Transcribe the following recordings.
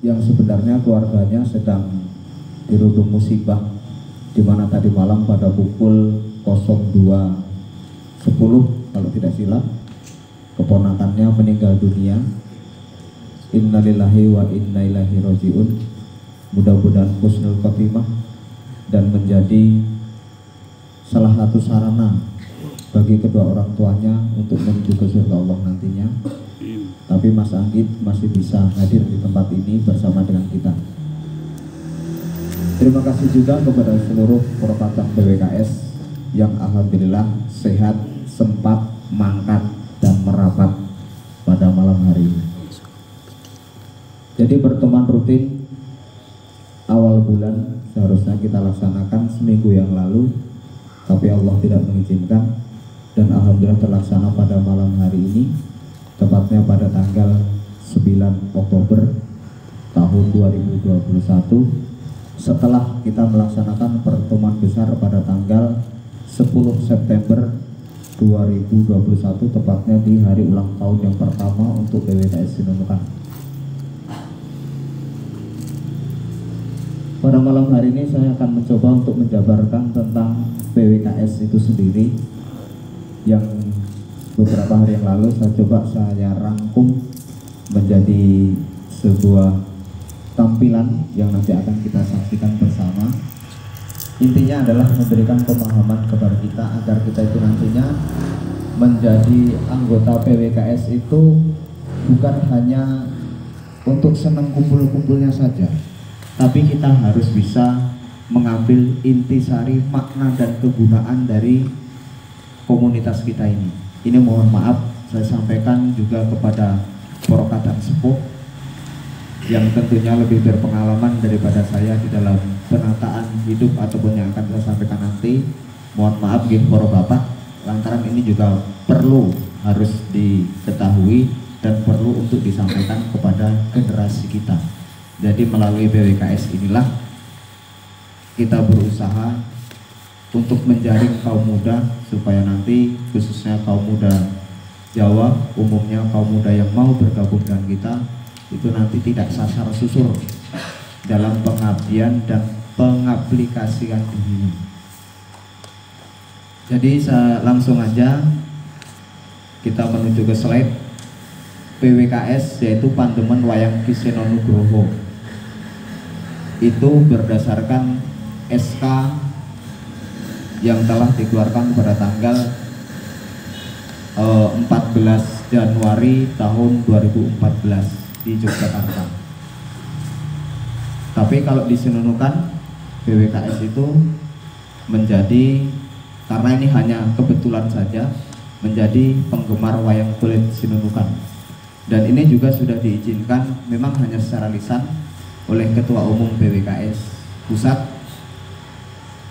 yang sebenarnya keluarganya sedang dirundung musibah, di mana tadi malam pada pukul 02.10 kalau tidak silap keponakannya meninggal dunia. Innalillahi wa inna ilaihi rajiun. Mudah-mudahan husnul khotimah dan menjadi salah satu sarana bagi kedua orang tuanya untuk menuju ke surga Allah nantinya. Tapi Mas Anggit masih bisa hadir di tempat ini bersama dengan kita. Terima kasih juga kepada seluruh perwakilan PWKS yang alhamdulillah sehat, sempat mangkat dan merapat pada malam hari ini. Jadi pertemuan rutin awal bulan seharusnya kita laksanakan seminggu yang lalu, tapi Allah tidak mengizinkan, dan alhamdulillah terlaksana pada malam hari ini, tepatnya pada tanggal 9 Oktober tahun 2021, setelah kita melaksanakan pertemuan besar pada tanggal 10 September 2021, tepatnya di hari ulang tahun yang pertama untuk PWKS Sinunukan. Pada malam hari ini saya akan mencoba untuk menjabarkan tentang PWKS itu sendiri, yang beberapa hari yang lalu saya rangkum menjadi sebuah tampilan yang nanti akan kita saksikan bersama. Intinya adalah memberikan pemahaman kepada kita agar kita itu nantinya menjadi anggota PWKS itu bukan hanya untuk senang kumpul-kumpulnya saja, tapi kita harus bisa mengambil intisari makna dan kegunaan dari komunitas kita ini. Ini mohon maaf saya sampaikan juga kepada para kadang sepuh yang tentunya lebih berpengalaman daripada saya di dalam penataan hidup ataupun yang akan saya sampaikan nanti. Mohon maaf gitu para bapak, lantaran ini juga perlu harus diketahui dan perlu untuk disampaikan kepada generasi kita. Jadi melalui PWKS inilah kita berusaha untuk menjaring kaum muda supaya nanti khususnya kaum muda Jawa, umumnya kaum muda yang mau bergabung dengan kita itu nanti tidak sasar susur dalam pengabdian dan pengaplikasian ini. Jadi langsung aja kita menuju ke slide PWKS, yaitu Pandemen Wayang Kiseno Nugroho. Itu berdasarkan SK yang telah dikeluarkan pada tanggal 14 Januari tahun 2014 di Yogyakarta. Tapi kalau di Sinunukan PWKS itu menjadi, karena ini hanya kebetulan saja, menjadi penggemar wayang kulit Sinunukan. Dan ini juga sudah diizinkan memang hanya secara lisan oleh Ketua Umum PWKS Pusat.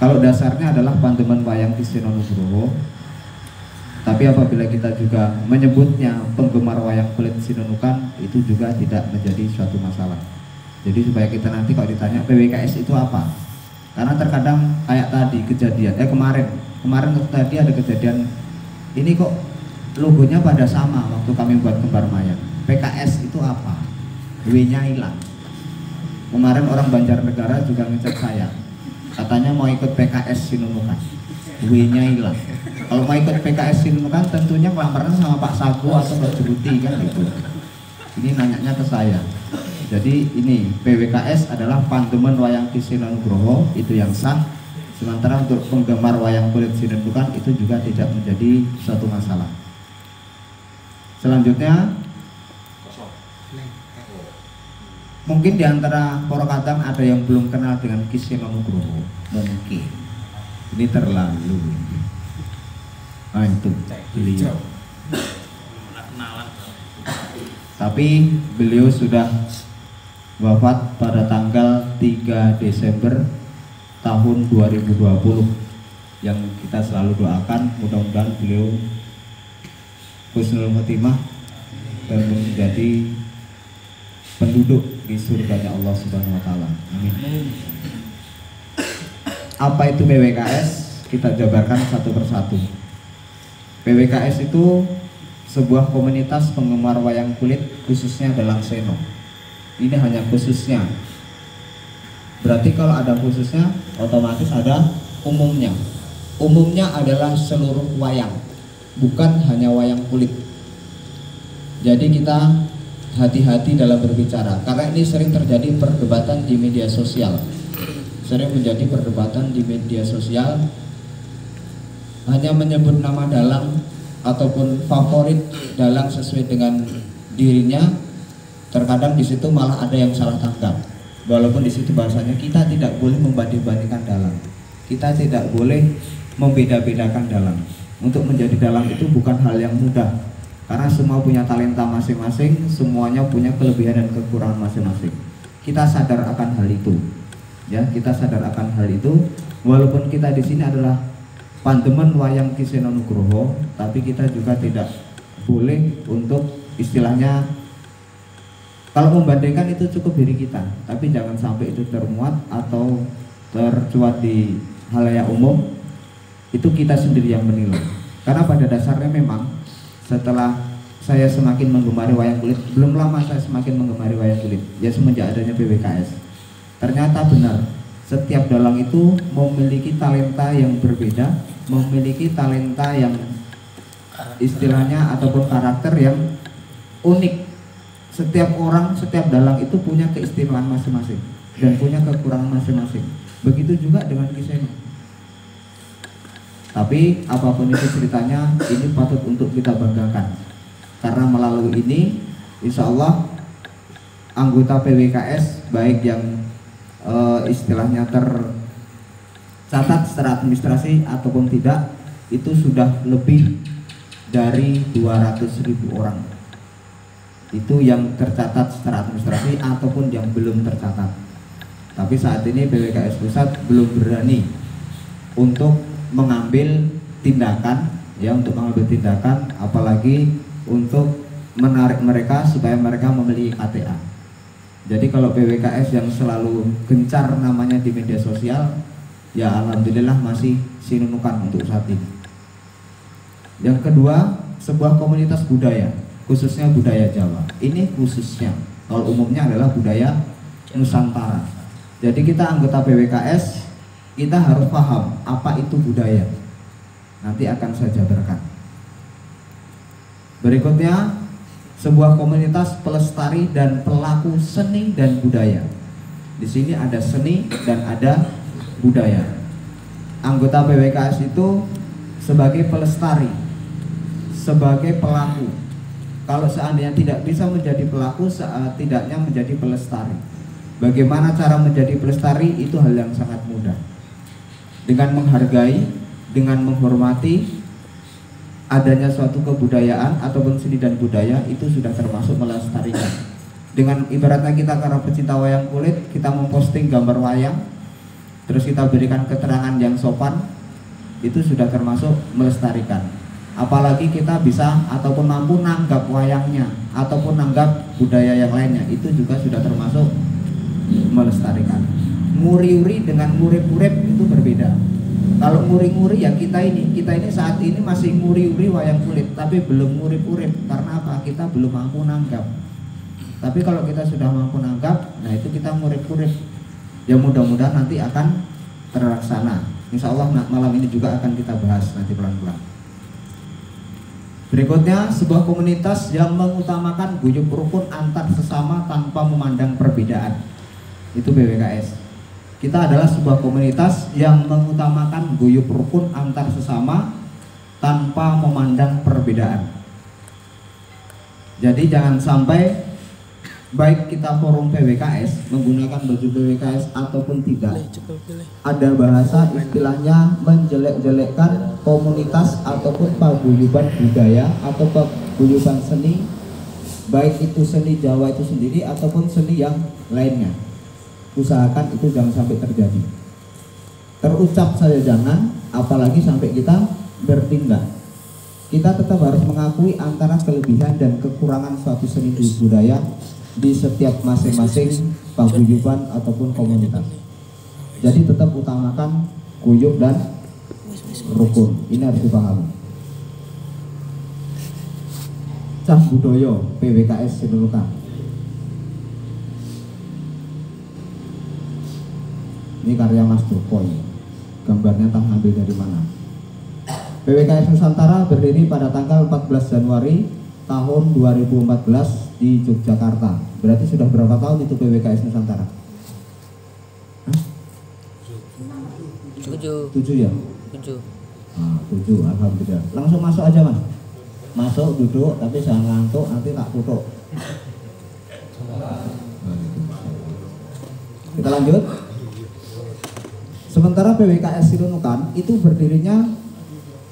Kalau dasarnya adalah Pandemen Wayang Kiseno Nugroho, tapi apabila kita juga menyebutnya penggemar wayang kulit Sinunukan, itu juga tidak menjadi suatu masalah. Jadi supaya kita nanti kalau ditanya PWKS itu apa, karena terkadang kayak tadi kejadian kemarin tadi ada kejadian ini kok logonya pada sama waktu kami buat kembar mayang. PKS itu apa? W-nya hilang. Kemarin orang Banjarnegara juga ngecek saya, katanya mau ikut PKS Sinunukan, W-nya hilang. Kalau mau ikut PKS Sinunukan tentunya kelamparan sama Pak Sago atau Mbak Juruti kan gitu. Ini nanyanya ke saya. Jadi ini PWKS adalah Pandemen Wayang Kiseno Nugroho, itu yang sah. Sementara untuk penggemar wayang kulit Sinunukan itu juga tidak menjadi suatu masalah. Selanjutnya, mungkin diantara para kadang ada yang belum kenal dengan Kiseno Nugroho. Mungkin ini terlalu. Nah itu beliau. Tapi beliau sudah wafat pada tanggal 3 Desember tahun 2020, yang kita selalu doakan mudah-mudahan beliau husnul khotimah dan menjadi penduduk di surganya Allah Subhanahu wa taala. Amin. Apa itu PWKS? Kita jabarkan satu persatu. PWKS itu sebuah komunitas penggemar wayang kulit, khususnya Dalang Seno. Ini hanya khususnya. Berarti kalau ada khususnya, otomatis ada umumnya. Umumnya adalah seluruh wayang, bukan hanya wayang kulit. Jadi kita hati-hati dalam berbicara, karena ini sering terjadi perdebatan di media sosial. Sering menjadi perdebatan di media sosial, hanya menyebut nama dalang ataupun favorit dalang sesuai dengan dirinya. Terkadang di situ malah ada yang salah tangkap. Walaupun di situ bahasanya kita tidak boleh membanding-bandingkan dalang, kita tidak boleh membeda-bedakan dalang. Untuk menjadi dalang itu bukan hal yang mudah, karena semua punya talenta masing-masing, semuanya punya kelebihan dan kekurangan masing-masing. Kita sadar akan hal itu, ya, kita sadar akan hal itu. Walaupun kita di sini adalah pandemen wayang Ki Seno Nugroho, tapi kita juga tidak boleh untuk istilahnya, kalau membandingkan itu cukup diri kita, tapi jangan sampai itu termuat atau tercuat di halayak umum. Itu kita sendiri yang menilai. Karena pada dasarnya memang setelah saya semakin menggemari wayang kulit, belum lama saya semakin menggemari wayang kulit, ya semenjak adanya PWKS. Ternyata benar, setiap dalang itu memiliki talenta yang berbeda, memiliki talenta yang istilahnya ataupun karakter yang unik. Setiap orang, setiap dalang itu punya keistimewaan masing-masing dan punya kekurangan masing-masing. Begitu juga dengan Ki Seno. Tapi apapun itu ceritanya, ini patut untuk kita banggakan, karena melalui ini insya Allah anggota PWKS baik yang istilahnya tercatat secara administrasi ataupun tidak, itu sudah lebih dari 200.000 orang. Itu yang tercatat secara administrasi ataupun yang belum tercatat. Tapi saat ini PWKS Pusat belum berani untuk mengambil tindakan, ya, untuk mengambil tindakan, apalagi untuk menarik mereka supaya mereka memiliki KTA. Jadi kalau PWKS yang selalu gencar namanya di media sosial, ya alhamdulillah masih sinunukan untuk saat ini. Yang kedua, sebuah komunitas budaya, khususnya budaya Jawa. Ini khususnya, kalau umumnya adalah budaya Nusantara. Jadi kita anggota PWKS, kita harus paham apa itu budaya. Nanti akan saya jabarkan. Berikutnya, sebuah komunitas pelestari dan pelaku seni dan budaya. Di sini ada seni dan ada budaya. Anggota PWKS itu sebagai pelestari, sebagai pelaku. Kalau seandainya tidak bisa menjadi pelaku, setidaknya menjadi pelestari. Bagaimana cara menjadi pelestari? Itu hal yang sangat mudah. Dengan menghargai, dengan menghormati adanya suatu kebudayaan ataupun seni dan budaya, itu sudah termasuk melestarikan. Dengan ibaratnya kita karena pecinta wayang kulit, kita memposting gambar wayang, terus kita berikan keterangan yang sopan, itu sudah termasuk melestarikan. Apalagi kita bisa ataupun mampu nanggap wayangnya ataupun nanggap budaya yang lainnya, itu juga sudah termasuk melestarikan. Nguri-uri dengan ngurip-ngurip itu berbeda. Kalau nguri-nguri ya kita ini saat ini masih nguri-uri wayang kulit, tapi belum ngurip-ngurip. Karena apa? Kita belum mampu nanggap. Tapi kalau kita sudah mampu nanggap, nah itu kita ngurip-ngurip. Ya mudah-mudahan nanti akan terlaksana. Insya Allah malam ini juga akan kita bahas nanti pelan-pelan. Berikutnya, sebuah komunitas yang mengutamakan guyub rukun antar sesama tanpa memandang perbedaan. Itu PWKS. Kita adalah sebuah komunitas yang mengutamakan guyub rukun antar sesama tanpa memandang perbedaan. Jadi jangan sampai baik kita forum PWKS menggunakan baju PWKS ataupun tidak, ada bahasa istilahnya menjelek-jelekkan komunitas ataupun paguyuban budaya atau paguyuban seni, baik itu seni Jawa itu sendiri ataupun seni yang lainnya. Usahakan itu jangan sampai terjadi. Terucap saja jangan, apalagi sampai kita bertindak. Kita tetap harus mengakui antara kelebihan dan kekurangan suatu seni budaya di setiap masing-masing paguyuban ataupun komunitas. Jadi tetap utamakan guyub dan rukun. Ini harus dipahami. Cah budaya PWKS Sinunukan. Ini karya Mas Joko ini. Gambarnya entah ngambil dari mana. PWKS Nusantara berdiri pada tanggal 14 Januari tahun 2014 di Yogyakarta. Berarti sudah berapa tahun itu PWKS Nusantara? 7 ya? 7. Nah, 7, alhamdulillah. Langsung masuk aja Mas. Masuk, duduk, tapi jangan ngantuk, nanti tak tutup. Kita lanjut. Sementara PWKS Sinunukan itu berdirinya,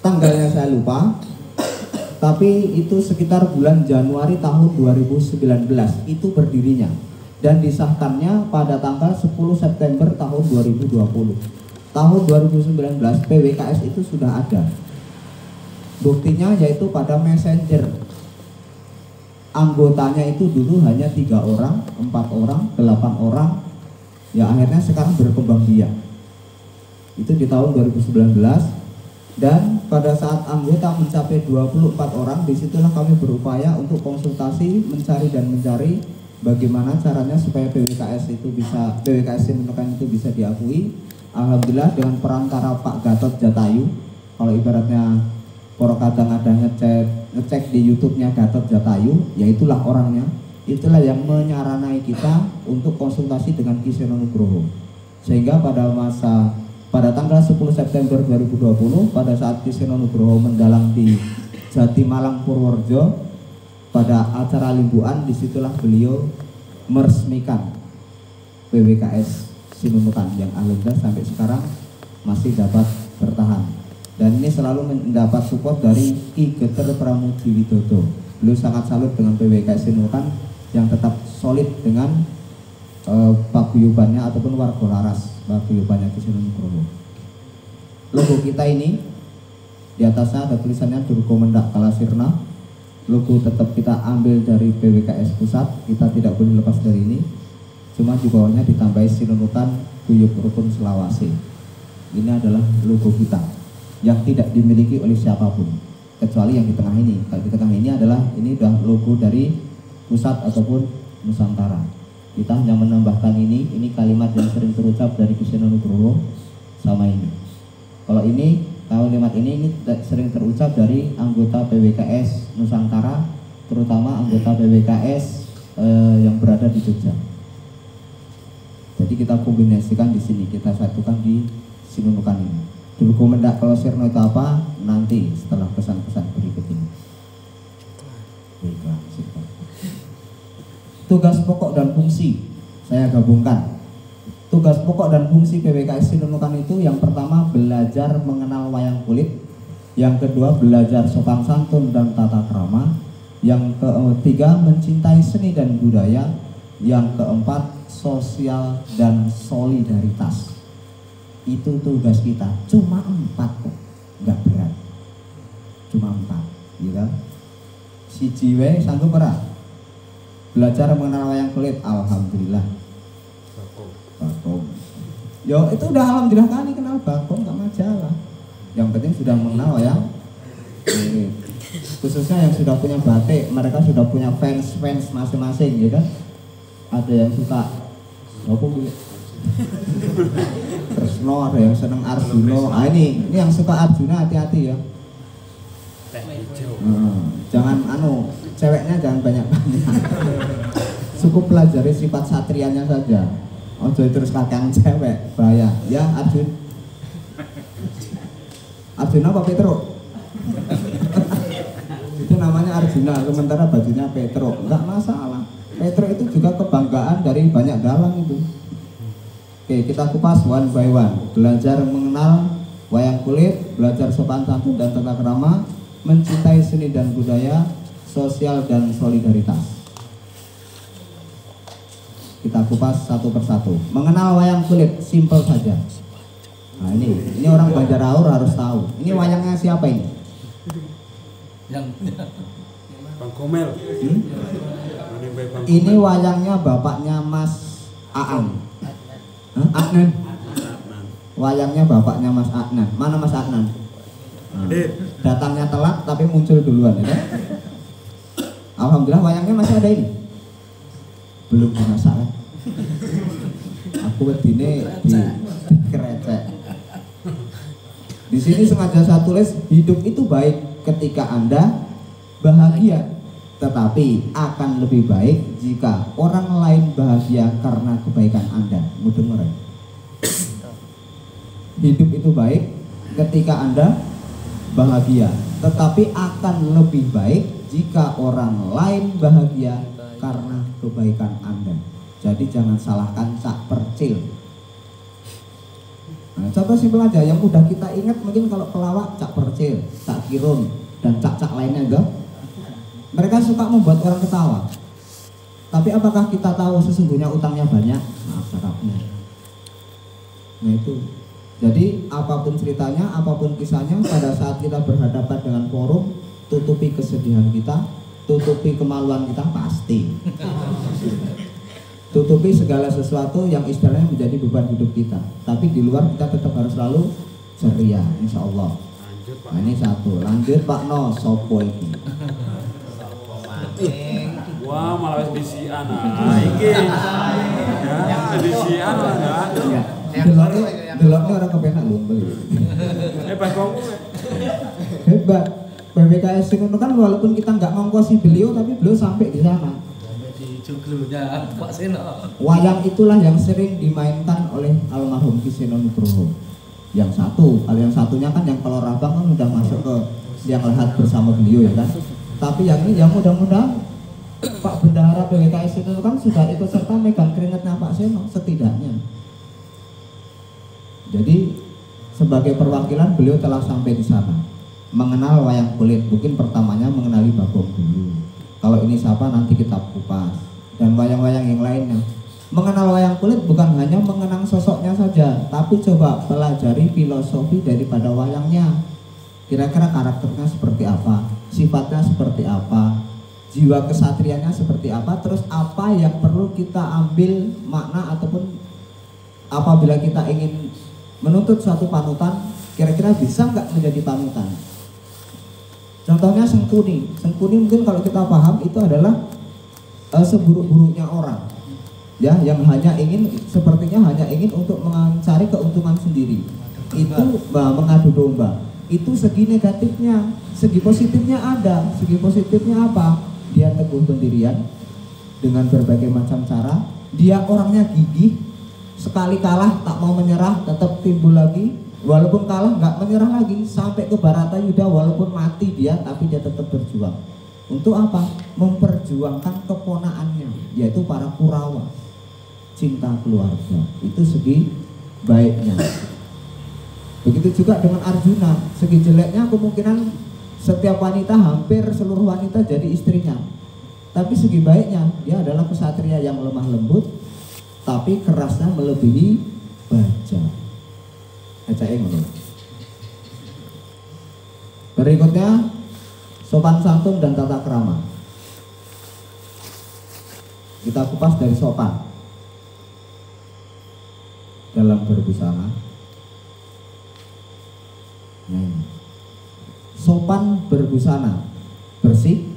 tanggalnya saya lupa, tapi itu sekitar bulan Januari tahun 2019 itu berdirinya, dan disahkannya pada tanggal 10 September tahun 2020. Tahun 2019 PWKS itu sudah ada. Buktinya yaitu pada Messenger. Anggotanya itu dulu hanya 3 orang, 4 orang, 8 orang. Ya akhirnya sekarang berkembang biak. Itu di tahun 2019, dan pada saat anggota mencapai 24 orang, disitulah kami berupaya untuk konsultasi, mencari bagaimana caranya supaya PWKS Sinunukan itu bisa diakui. Alhamdulillah dengan perantara Pak Gatot Jatayu, kalau ibaratnya para kadang ada ngecek di YouTube-nya Gatot Jatayu, yaitulah orangnya. Itulah yang menyaranai kita untuk konsultasi dengan Ki Seno Nugroho. Sehingga pada tanggal 10 September 2020, pada saat Ki Seno Nugroho mendalang di Jatimalang Purworejo pada acara limbuan, disitulah beliau meresmikan PWKS Sinunukan yang alhamdulillah sampai sekarang masih dapat bertahan. Dan ini selalu mendapat support dari Ki Geter Pramuji Widodo. Beliau sangat salut dengan PWKS Sinunukan yang tetap solid dengan paguyubannya ataupun warga laras paguyubannya Ki Seno Nugroho. Logo kita ini di atasnya ada tulisannya Durko Mendak Kalasirna. Logo tetap kita ambil dari PWKS Pusat, kita tidak boleh lepas dari ini. Cuma di bawahnya ditambahi Sinunukan Guyub Rukun Selawase. Ini adalah logo kita yang tidak dimiliki oleh siapapun kecuali yang di tengah ini. Kalau di tengah ini adalah ini udah logo dari pusat ataupun Nusantara. Kita hanya menambahkan ini kalimat yang sering terucap dari Ki Seno Nugroho sama ini. Kalau ini kalimat ini sering terucap dari anggota PWKS Nusantara, terutama anggota PWKS yang berada di Jogja. Jadi kita kombinasikan di sini, kita satukan di Sinunukan ini. Durko Mendak Kalasirna itu apa? Nanti setelah pesan-pesan berikut ini. Tugas pokok dan fungsi saya gabungkan. Tugas pokok dan fungsi PWKS Sinunukan itu yang pertama belajar mengenal wayang kulit, yang kedua belajar sopan santun dan tata krama, yang ketiga mencintai seni dan budaya, yang keempat sosial dan solidaritas. Itu tugas kita. Cuma 4 kok, nggak berat. Cuma 4, gitu. Si jiwe sanggup berat. Belajar mengenal wayang kulit, alhamdulillah. Bakong. Yo itu udah alhamdulillah kali kenal bakong, nggak masalah. Yang penting sudah mengenal wayang kulit. Khususnya yang sudah punya batik, mereka sudah punya fans masing-masing, gitu kan. Ada yang suka apa bu? Tresno, ada yang seneng Arjuna. Ah ini yang suka Arjuna hati-hati ya. Jangan ceweknya jangan banyak-banyak. Cukup pelajari sifat satrianya saja. Ojo terus kakang cewek, bahaya. Ya Arjuna apa Petro? Itu namanya Arjuna, sementara bajunya Petro. Enggak masalah. Petro itu juga kebanggaan dari banyak dalang itu. Oke, kita kupas one by one. Belajar mengenal wayang kulit, belajar sopan santun dan tata krama, mencintai seni dan budaya, sosial dan solidaritas. Kita kupas satu persatu. Mengenal wayang kulit, simpel saja. Nah ini orang Banjaraur harus tahu. Ini wayangnya siapa ini? Yang Bang Komel. Ini wayangnya bapaknya Mas Aan. Adnan. Wayangnya bapaknya Mas Adnan. Mana Mas Adnan? Datangnya telat tapi muncul duluan ya. Alhamdulillah wayangnya masih ada ini. Belum dimasak kan? Aku wedine sini sengaja saya tulis hidup itu baik ketika Anda bahagia, tetapi akan lebih baik jika orang lain bahagia karena kebaikan Anda. Mudeng ora? Hidup itu baik ketika Anda bahagia, tetapi akan lebih baik jika orang lain bahagia karena kebaikan Anda. Jadi jangan salahkan Cak Percil. Nah, contoh simpel aja yang mudah kita ingat mungkin kalau pelawak Cak Percil, Cak Kirun, dan cak-cak lainnya enggak. Mereka suka membuat orang ketawa. Tapi apakah kita tahu sesungguhnya utangnya banyak? Maaf cakapnya. Nah itu. Jadi apapun ceritanya, apapun kisahnya, pada saat kita berhadapan dengan forum, tutupi kesedihan kita, tutupi kemaluan kita pasti. Tutupi segala sesuatu yang istilahnya menjadi beban hidup kita. Tapi di luar kita tetap harus selalu ceria, insya Allah. Nah, ini satu. Lanjut Pak No, sopo iki. Wah, malah bisian iki. Ya, bisian lah. Deloknya orang kepenak lho beli. Hebat kok. Hebat. PWKS itu kan walaupun kita nggak ngongkosi beliau, tapi beliau sampai di sana. Di joglonya Pak Seno. Wayang itulah yang sering dimainkan oleh almarhum Ki Seno Nugroho. Yang satu, kalau yang satunya kan yang kalau Rabang kan udah masuk ke yang lahat bersama beliau ya kan. Tapi yang ini yang mudah-mudahan Pak Bendahara PWKS itu kan sudah ikut serta megang keringatnya Pak Seno setidaknya. Jadi sebagai perwakilan beliau telah sampai di sana, mengenal wayang kulit. Mungkin pertamanya mengenali Bagong dulu. Kalau ini siapa nanti kita kupas, dan wayang-wayang yang lainnya. Mengenal wayang kulit bukan hanya mengenang sosoknya saja, tapi coba pelajari filosofi daripada wayangnya. Kira-kira karakternya seperti apa, sifatnya seperti apa, jiwa kesatriannya seperti apa, terus apa yang perlu kita ambil makna ataupun apabila kita ingin menuntut suatu panutan, kira-kira bisa nggak menjadi panutan. Contohnya Sengkuni. Sengkuni mungkin kalau kita paham itu adalah seburuk-buruknya orang, ya, yang hanya ingin, sepertinya hanya ingin untuk mencari keuntungan sendiri. Itu mengadu domba. Itu segi negatifnya. Segi positifnya ada. Segi positifnya apa? Dia teguh pendirian dengan berbagai macam cara. Dia orangnya gigih. Sekali kalah tak mau menyerah, tetap timbul lagi. Walaupun kalah nggak menyerah lagi, sampai ke Baratayuda walaupun mati dia, tapi dia tetap berjuang. Untuk apa? Memperjuangkan keponakannya, yaitu para Kurawa. Cinta keluarga, itu segi baiknya. Begitu juga dengan Arjuna. Segi jeleknya kemungkinan setiap wanita, hampir seluruh wanita jadi istrinya. Tapi segi baiknya, dia adalah kesatria yang lemah lembut, tapi kerasnya melebihi baja. Berikutnya sopan santun dan tata krama. Kita kupas dari sopan dalam berbusana. Sopan berbusana, bersih,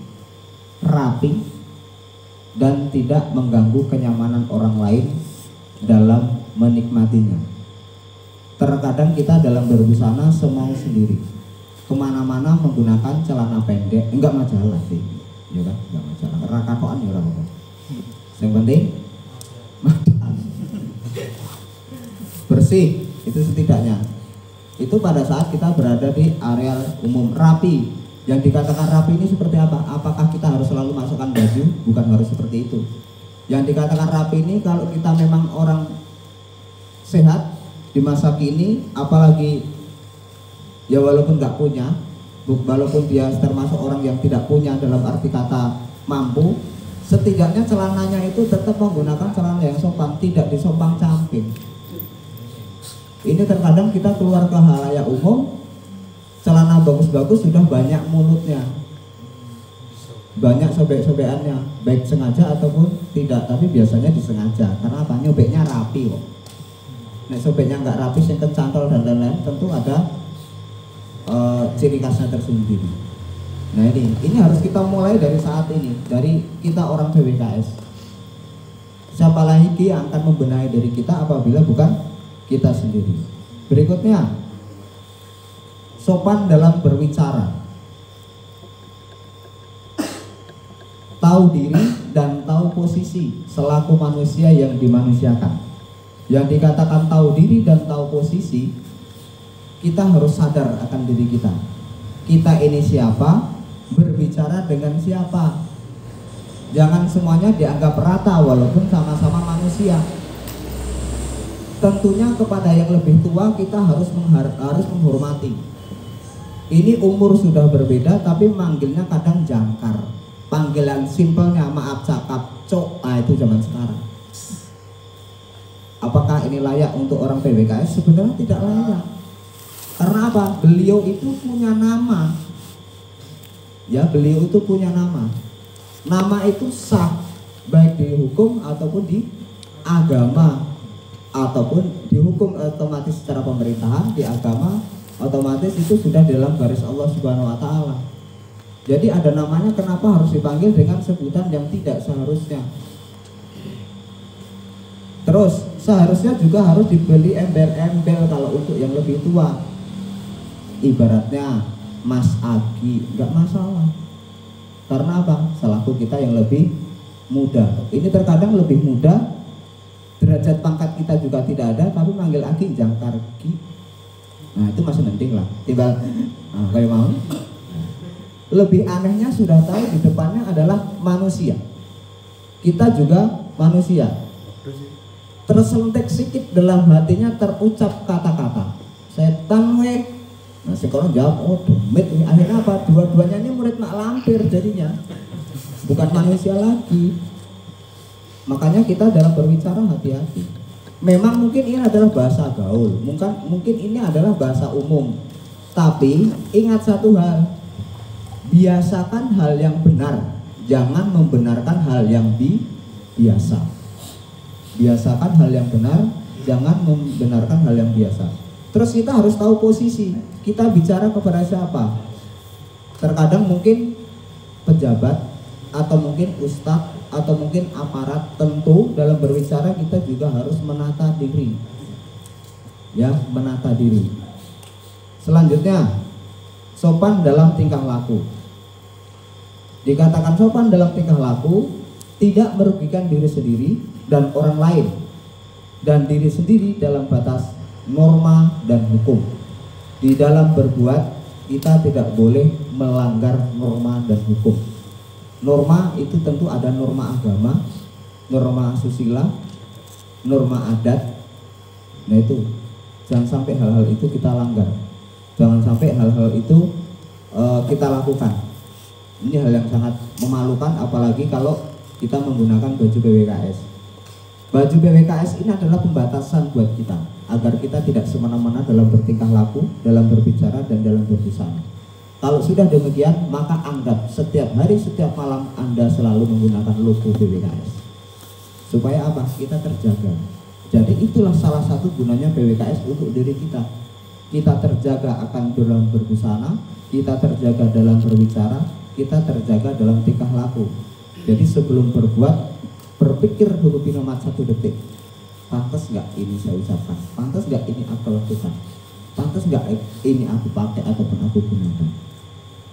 rapi, dan tidak mengganggu kenyamanan orang lain dalam menikmatinya. Terkadang kita dalam berbusana semau sendiri, kemana-mana menggunakan celana pendek, enggak masalah sih, ya kan, enggak masalah. Rakatoan ya orang apa. Yang penting bersih, itu setidaknya. Itu pada saat kita berada di area umum. Rapi, yang dikatakan rapi ini seperti apa? Apakah kita harus selalu masukkan baju? Bukan harus seperti itu. Yang dikatakan rapi ini kalau kita memang orang sehat di masa kini, apalagi ya walaupun nggak punya, walaupun dia termasuk orang yang tidak punya dalam arti kata mampu, setidaknya celananya itu tetap menggunakan celana yang sopan, tidak disompang camping. Ini terkadang kita keluar ke halayak umum, celana bagus-bagus sudah banyak mulutnya, banyak sobek-sobekannya, baik sengaja ataupun tidak, tapi biasanya disengaja. Karena apa? Nyobeknya rapi kok. Nek sobeknya nggak rapi, yang kecantol dan lain-lain, tentu ada ciri khasnya tersendiri. Nah ini harus kita mulai dari saat ini, dari kita orang PWKS. Siapa lagi yang akan membenahi dari kita apabila bukan kita sendiri. Berikutnya, sopan dalam berbicara, tahu diri dan tahu posisi selaku manusia yang dimanusiakan. Yang dikatakan tahu diri dan tahu posisi, kita harus sadar akan diri kita. Kita ini siapa, berbicara dengan siapa. Jangan semuanya dianggap rata walaupun sama-sama manusia. Tentunya kepada yang lebih tua kita harus menghormati. Ini umur sudah berbeda tapi manggilnya kadang jangkar. Panggilan simpelnya maaf cakap cok, itu zaman sekarang. Apakah ini layak untuk orang PWKS? Sebenarnya tidak layak. Karena apa? Beliau itu punya nama. Ya, beliau itu punya nama. Nama itu sah baik di hukum ataupun di agama, ataupun di hukum otomatis secara pemerintahan, di agama otomatis itu sudah dalam garis Allah Subhanahu wa taala. Jadi ada namanya, kenapa harus dipanggil dengan sebutan yang tidak seharusnya? Terus seharusnya juga harus dibeli embel-embel kalau untuk yang lebih tua. Ibaratnya Mas Agi, nggak masalah. Karena apa? Selaku kita yang lebih muda. Ini terkadang lebih muda, derajat pangkat kita juga tidak ada, tapi manggil Agi jangkar Ki. Nah itu masih penting lah. Tinggal kayak mau. Lebih anehnya sudah tahu di depannya adalah manusia. Kita juga manusia. Tersentik sedikit dalam hatinya terucap kata-kata setan weh. Nah sekarang jawab oh demit. Akhirnya apa? Dua-duanya ini murid mak lampir jadinya. Bukan manusia lagi. Makanya kita dalam berbicara hati-hati. Memang mungkin ini adalah bahasa gaul, mungkin ini adalah bahasa umum. Tapi ingat satu hal, biasakan hal yang benar, jangan membenarkan hal yang biasa. Biasakan hal yang benar, jangan membenarkan hal yang biasa. Terus kita harus tahu posisi, kita bicara kepada siapa. Terkadang mungkin pejabat, atau mungkin ustadz, atau mungkin aparat. Tentu dalam berbicara kita juga harus menata diri. Ya, menata diri. Selanjutnya, sopan dalam tingkah laku. Dikatakan sopan dalam tingkah laku, tidak merugikan diri sendiri dan orang lain, dan diri sendiri dalam batas norma dan hukum. Di dalam berbuat, kita tidak boleh melanggar norma dan hukum. Norma itu tentu ada norma agama, norma asusila, norma adat. Nah itu, jangan sampai hal-hal itu kita langgar. Jangan sampai hal-hal itu kita lakukan. Ini hal yang sangat memalukan, apalagi kalau kita menggunakan baju PWKS. Baju PWKS ini adalah pembatasan buat kita, agar kita tidak semena-mena dalam bertingkah laku, dalam berbicara, dan dalam berbusana. Kalau sudah demikian, maka anggap setiap hari, setiap malam Anda selalu menggunakan logo PWKS. Supaya apa? Kita terjaga. Jadi itulah salah satu gunanya PWKS untuk diri kita. Kita terjaga akan dalam berbusana, kita terjaga dalam berbicara, kita terjaga dalam tingkah laku. Jadi sebelum berbuat, berpikir dulu minimal 1 detik. Pantas nggak ini saya ucapkan? Pantas nggak ini aku lakukan? Pantas nggak ini aku pakai ataupun aku gunakan?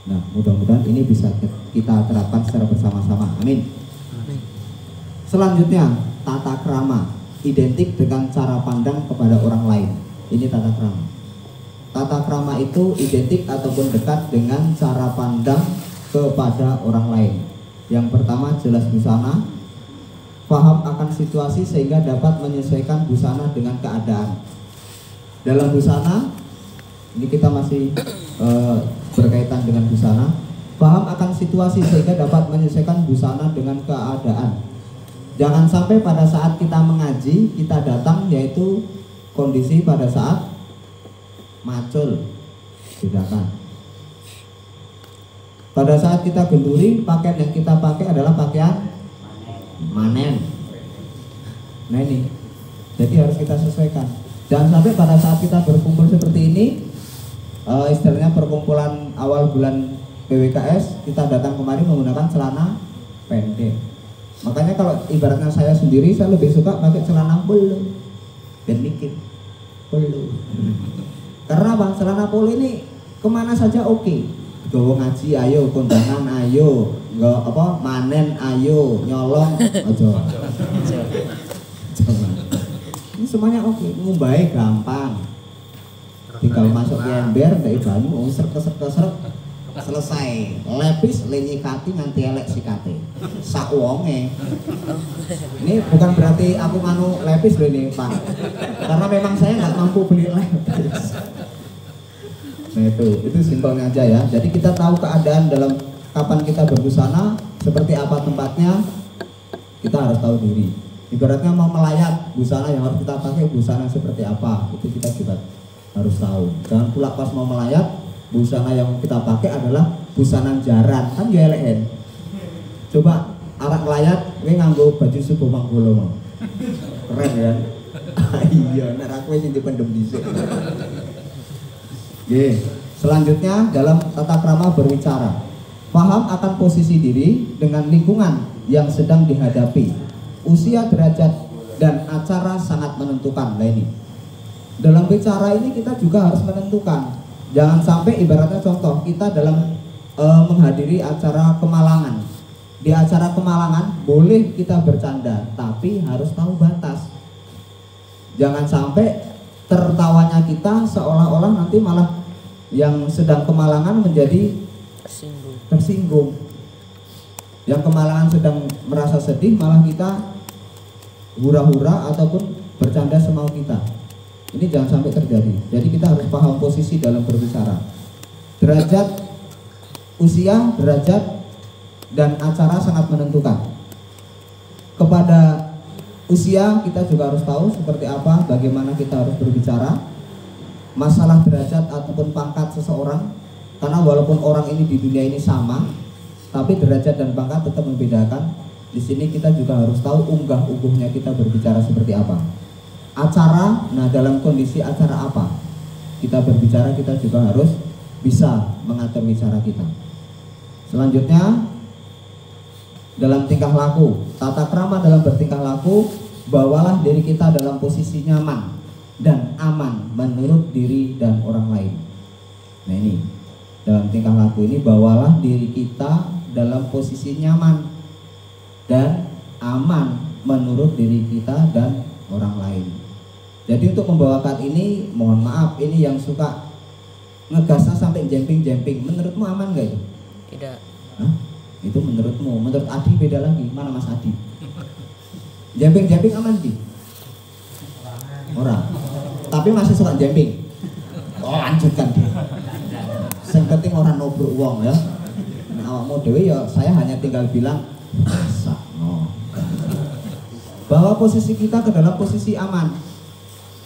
Nah, mudah-mudahan ini bisa kita terapkan secara bersama-sama. Amin. Selanjutnya, tata krama, identik dengan cara pandang kepada orang lain. Ini tata krama. Tata krama itu identik ataupun dekat dengan cara pandang kepada orang lain. Yang pertama, jelas busana, paham akan situasi sehingga dapat menyesuaikan busana dengan keadaan. Dalam busana, ini kita masih berkaitan dengan busana, paham akan situasi sehingga dapat menyesuaikan busana dengan keadaan. Jangan sampai pada saat kita mengaji, kita datang yaitu kondisi pada saat macul, bedakan. Pada saat kita genduri, pakaian yang kita pakai adalah pakaian manen. Nah ini, jadi harus kita sesuaikan. Jangan sampai pada saat kita berkumpul seperti ini, istilahnya perkumpulan awal bulan PWKS, kita datang kemari menggunakan celana pendek. Makanya kalau ibaratnya saya sendiri, saya lebih suka pakai celana polo dan dikit polo. Karena apa? Celana polo ini kemana saja oke. Gawa ngaji ayo, kondangan ayo, nggak apa manen ayo, nyolong aja. Jangan. Ini semuanya oke, ngumbai gampang. Tinggal masuk ke ember, nggak banyu, serk selesai. Lepis lenyikati nganti elek sikate. Sak wonge. Ini bukan berarti aku nganu lepis loh ini Pak. Karena memang saya nggak mampu beli lepis. Nah itu simpelnya aja ya. Jadi kita tahu keadaan dalam kapan kita berbusana, seperti apa tempatnya, kita harus tahu diri. Ibaratnya mau melayat, busana yang harus kita pakai busana seperti apa, itu kita juga harus tahu. Jangan pula pas mau melayat, busana yang kita pakai adalah busana jaran, kan ya elek. Coba arak melayat, gue nganggo baju subuh manggolo mau, keren ya. Iya, nek aku wis dipendem dhisik. Selanjutnya dalam tata krama berbicara, paham akan posisi diri dengan lingkungan yang sedang dihadapi. Usia, derajat, dan acara sangat menentukan. Nah ini dalam bicara ini kita juga harus menentukan. Jangan sampai ibaratnya contoh kita dalam menghadiri acara kemalangan. Di acara kemalangan boleh kita bercanda, tapi harus tahu batas. Jangan sampai tertawanya kita seolah-olah nanti malah yang sedang kemalangan menjadi tersinggung. Yang kemalangan sedang merasa sedih malah kita hura-hura ataupun bercanda semau kita. Ini jangan sampai terjadi. Jadi kita harus paham posisi dalam berbicara. Derajat, usia, derajat, dan acara sangat menentukan. Kepada usia kita juga harus tahu seperti apa, bagaimana kita harus berbicara. Masalah derajat ataupun pangkat seseorang, karena walaupun orang ini di dunia ini sama, tapi derajat dan pangkat tetap membedakan. Di sini kita juga harus tahu unggah-ungguhnya kita berbicara seperti apa. Acara, nah dalam kondisi acara apa kita berbicara, kita juga harus bisa mengatur bicara kita. Selanjutnya dalam tingkah laku, tata krama dalam bertingkah laku, bawalah diri kita dalam posisi nyaman dan aman menurut diri dan orang lain. Nah ini dalam tingkah laku ini, bawalah diri kita dalam posisi nyaman dan aman menurut diri kita dan orang lain. Jadi untuk membawakan ini, mohon maaf, ini yang suka ngegasnya sampai jemping-jemping, menurutmu aman gak itu? Tidak. Hah? Itu menurutmu, menurut Adi beda lagi. Mana Mas Adi? Jemping-jemping aman di? Orang. Tapi masih suka jemping. Oh lanjutkan dia. Yang penting orang nobruk uang ya. Nah awakmu dewe ya, saya hanya tinggal bilang masa no. Bawa posisi kita ke dalam posisi aman.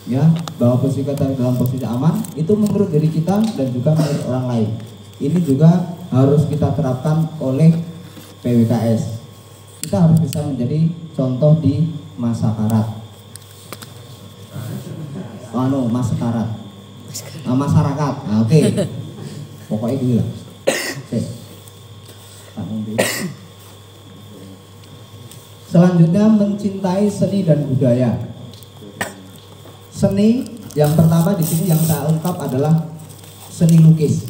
Ya, bawa posisi kita dalam posisi aman itu menurut diri kita dan juga menurut orang lain. Ini juga harus kita terapkan oleh PWKS. Kita harus bisa menjadi contoh di masyarakat. Masyarakat. Nah, oke. Pokoknya gitu lah. Oke. Selanjutnya mencintai seni dan budaya. Seni yang pertama di sini yang saya ungkap adalah seni lukis.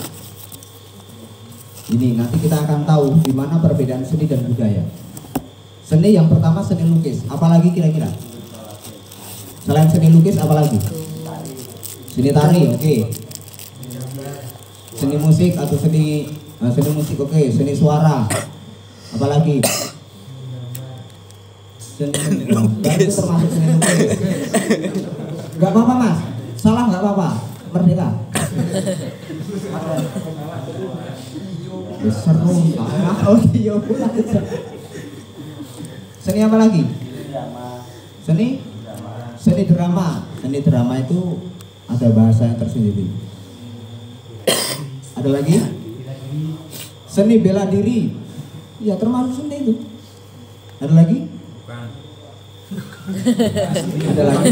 Ini nanti kita akan tahu di mana perbedaan seni dan budaya. Seni yang pertama seni lukis. Apalagi kira-kira? Selain seni lukis apalagi? Seni tari, oke. Seni musik atau seni musik, oke. Seni suara. Apalagi? Seni itu termasuk seni lukis. Gak apa-apa Mas, salah gak apa-apa, merdeka. Seru, audio pula. Seni apa lagi? Seni drama. Seni drama itu ada bahasa yang tersendiri. Ada lagi? Seni bela diri. Ya termasuk seni itu. Ada lagi? Ada lagi?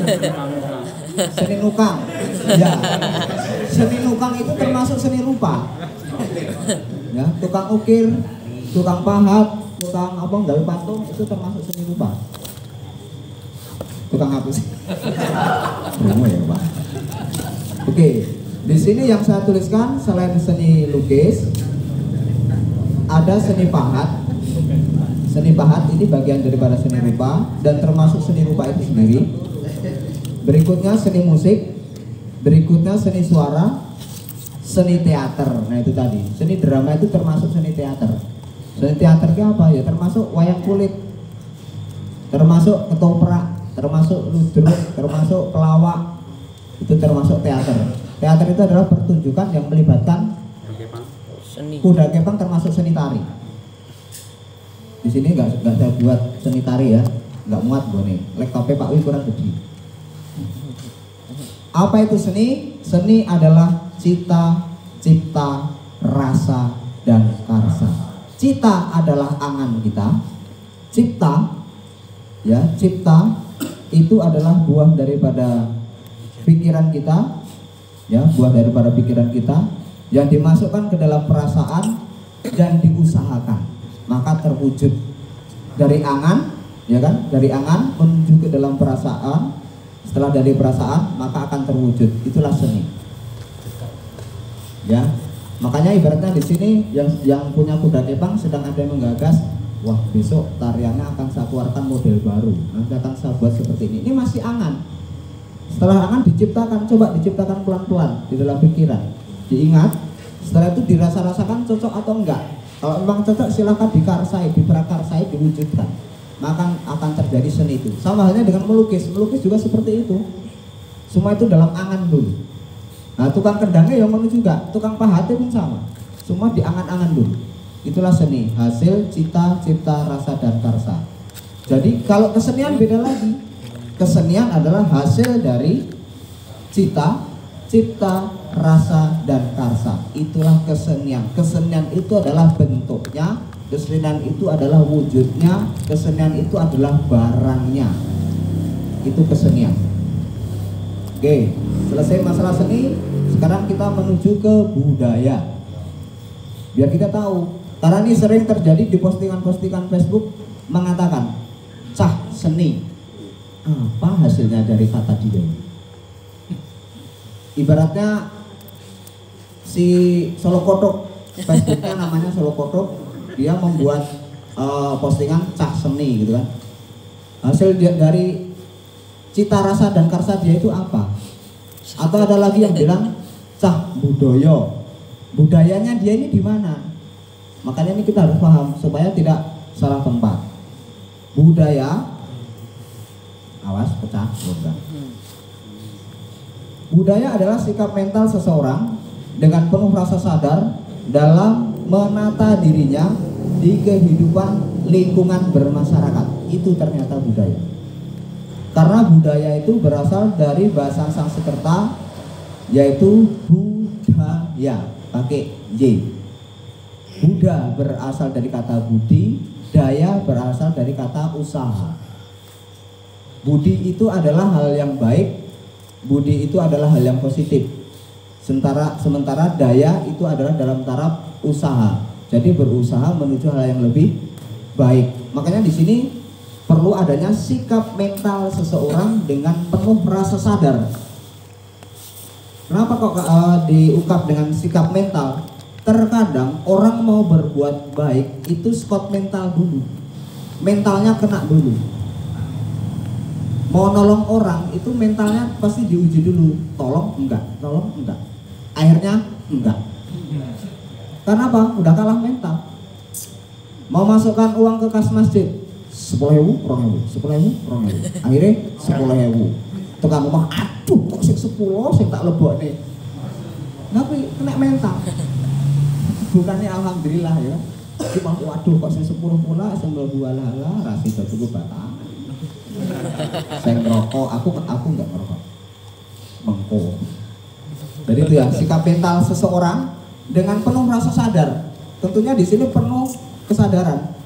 Seni nukang. Ya. Seni nukang itu termasuk seni rupa. Ya, tukang ukir, tukang pahat, tukang apa nggawe patung itu termasuk seni rupa. Tukang hapus. Rumah ya, Pak. Oke. Di sini yang saya tuliskan selain seni lukis, ada seni pahat. Seni pahat ini bagian daripada seni rupa dan termasuk seni rupa itu sendiri. Berikutnya seni musik, berikutnya seni suara, seni teater. Nah itu tadi, seni drama itu termasuk seni teater. Seni teater itu apa ya? Termasuk wayang kulit, termasuk ketoprak, termasuk ludruk, termasuk pelawak. Itu termasuk teater. Teater itu adalah pertunjukan yang melibatkan kuda kepang, termasuk seni tari. Di sini nggak saya buat seni tari ya, nggak muat gue nih. Laptopnya Pak Wi kurang gede. Apa itu seni? Seni adalah cita, cipta, rasa, dan karsa. Cita adalah angan kita. Cipta, ya, cipta itu adalah buah daripada pikiran kita, ya, buah daripada pikiran kita yang dimasukkan ke dalam perasaan dan diusahakan, maka terwujud. Dari angan, ya kan, dari angan menuju ke dalam perasaan. Setelah dari perasaan maka akan terwujud. Itulah seni, ya. Makanya ibaratnya di sini yang punya kuda kepang sedang ada yang menggagas, wah besok tariannya akan saya keluarkan model baru, nanti akan saya buat seperti ini. Ini masih angan. Setelah angan diciptakan, coba diciptakan pelan-pelan di dalam pikiran, diingat. Setelah itu dirasa-rasakan cocok atau enggak. Kalau memang cocok silahkan dikarsai, diprakarsai, diwujudkan, maka akan terjadi seni itu. Sama halnya dengan melukis. Melukis juga seperti itu. Semua itu dalam angan dulu. Nah tukang kendangnya yang mana juga, tukang pahatnya pun sama. Semua di angan-angan dulu. Itulah seni, hasil cita, cipta, rasa, dan karsa. Jadi kalau kesenian beda lagi. Kesenian adalah hasil dari cita, cipta, rasa, dan karsa. Itulah kesenian. Kesenian itu adalah bentuknya, kesenian itu adalah wujudnya, kesenian itu adalah barangnya. Itu kesenian. Oke, selesai masalah seni. Sekarang kita menuju ke budaya. Biar kita tahu, karena ini sering terjadi di postingan-postingan Facebook mengatakan, cah seni. Apa hasilnya dari kata dia? Ibaratnya si Solo Kotok, Facebooknya namanya Solo Kotok, dia membuat postingan cah seni gitu kan. Hasil dari cita, rasa, dan karsa dia itu apa? Atau ada lagi yang bilang cah budaya. Budayanya dia ini di mana? Makanya ini kita harus paham supaya tidak salah tempat. Budaya, awas pecah, bukan. Budaya adalah sikap mental seseorang dengan penuh rasa sadar dalam menata dirinya di kehidupan lingkungan bermasyarakat. Itu ternyata budaya. Karena budaya itu berasal dari bahasa Sanskerta, yaitu budaya, pakai Y. Buddha berasal dari kata budi, daya berasal dari kata usaha. Budi itu adalah hal yang baik, budi itu adalah hal yang positif. Sementara daya itu adalah dalam taraf usaha. Jadi berusaha menuju hal yang lebih baik. Makanya di sini perlu adanya sikap mental seseorang dengan penuh rasa sadar. Kenapa kok diungkap dengan sikap mental? Terkadang orang mau berbuat baik itu squat mental dulu. Mentalnya kena dulu. Mau nolong orang itu mentalnya pasti diuji dulu. Tolong enggak, tolong enggak. Akhirnya enggak. Karena apa? Udah kalah mental. Mau masukkan uang ke kas masjid 10.000, 2.000, 10.000, 2.000. Akhirnya 10.000. Tukang rumah, aduh kok sing 10 sing tak lebokne. Tapi kena mental. Bukannya alhamdulillah ya. Cuma waduh kok sing 10 pula sing 2 lah rasi cukup batang. Saya ngerokok, aku nggak ngerokok. Mengko. Jadi itu ya sikap mental seseorang dengan penuh rasa sadar. Tentunya di sini penuh kesadaran.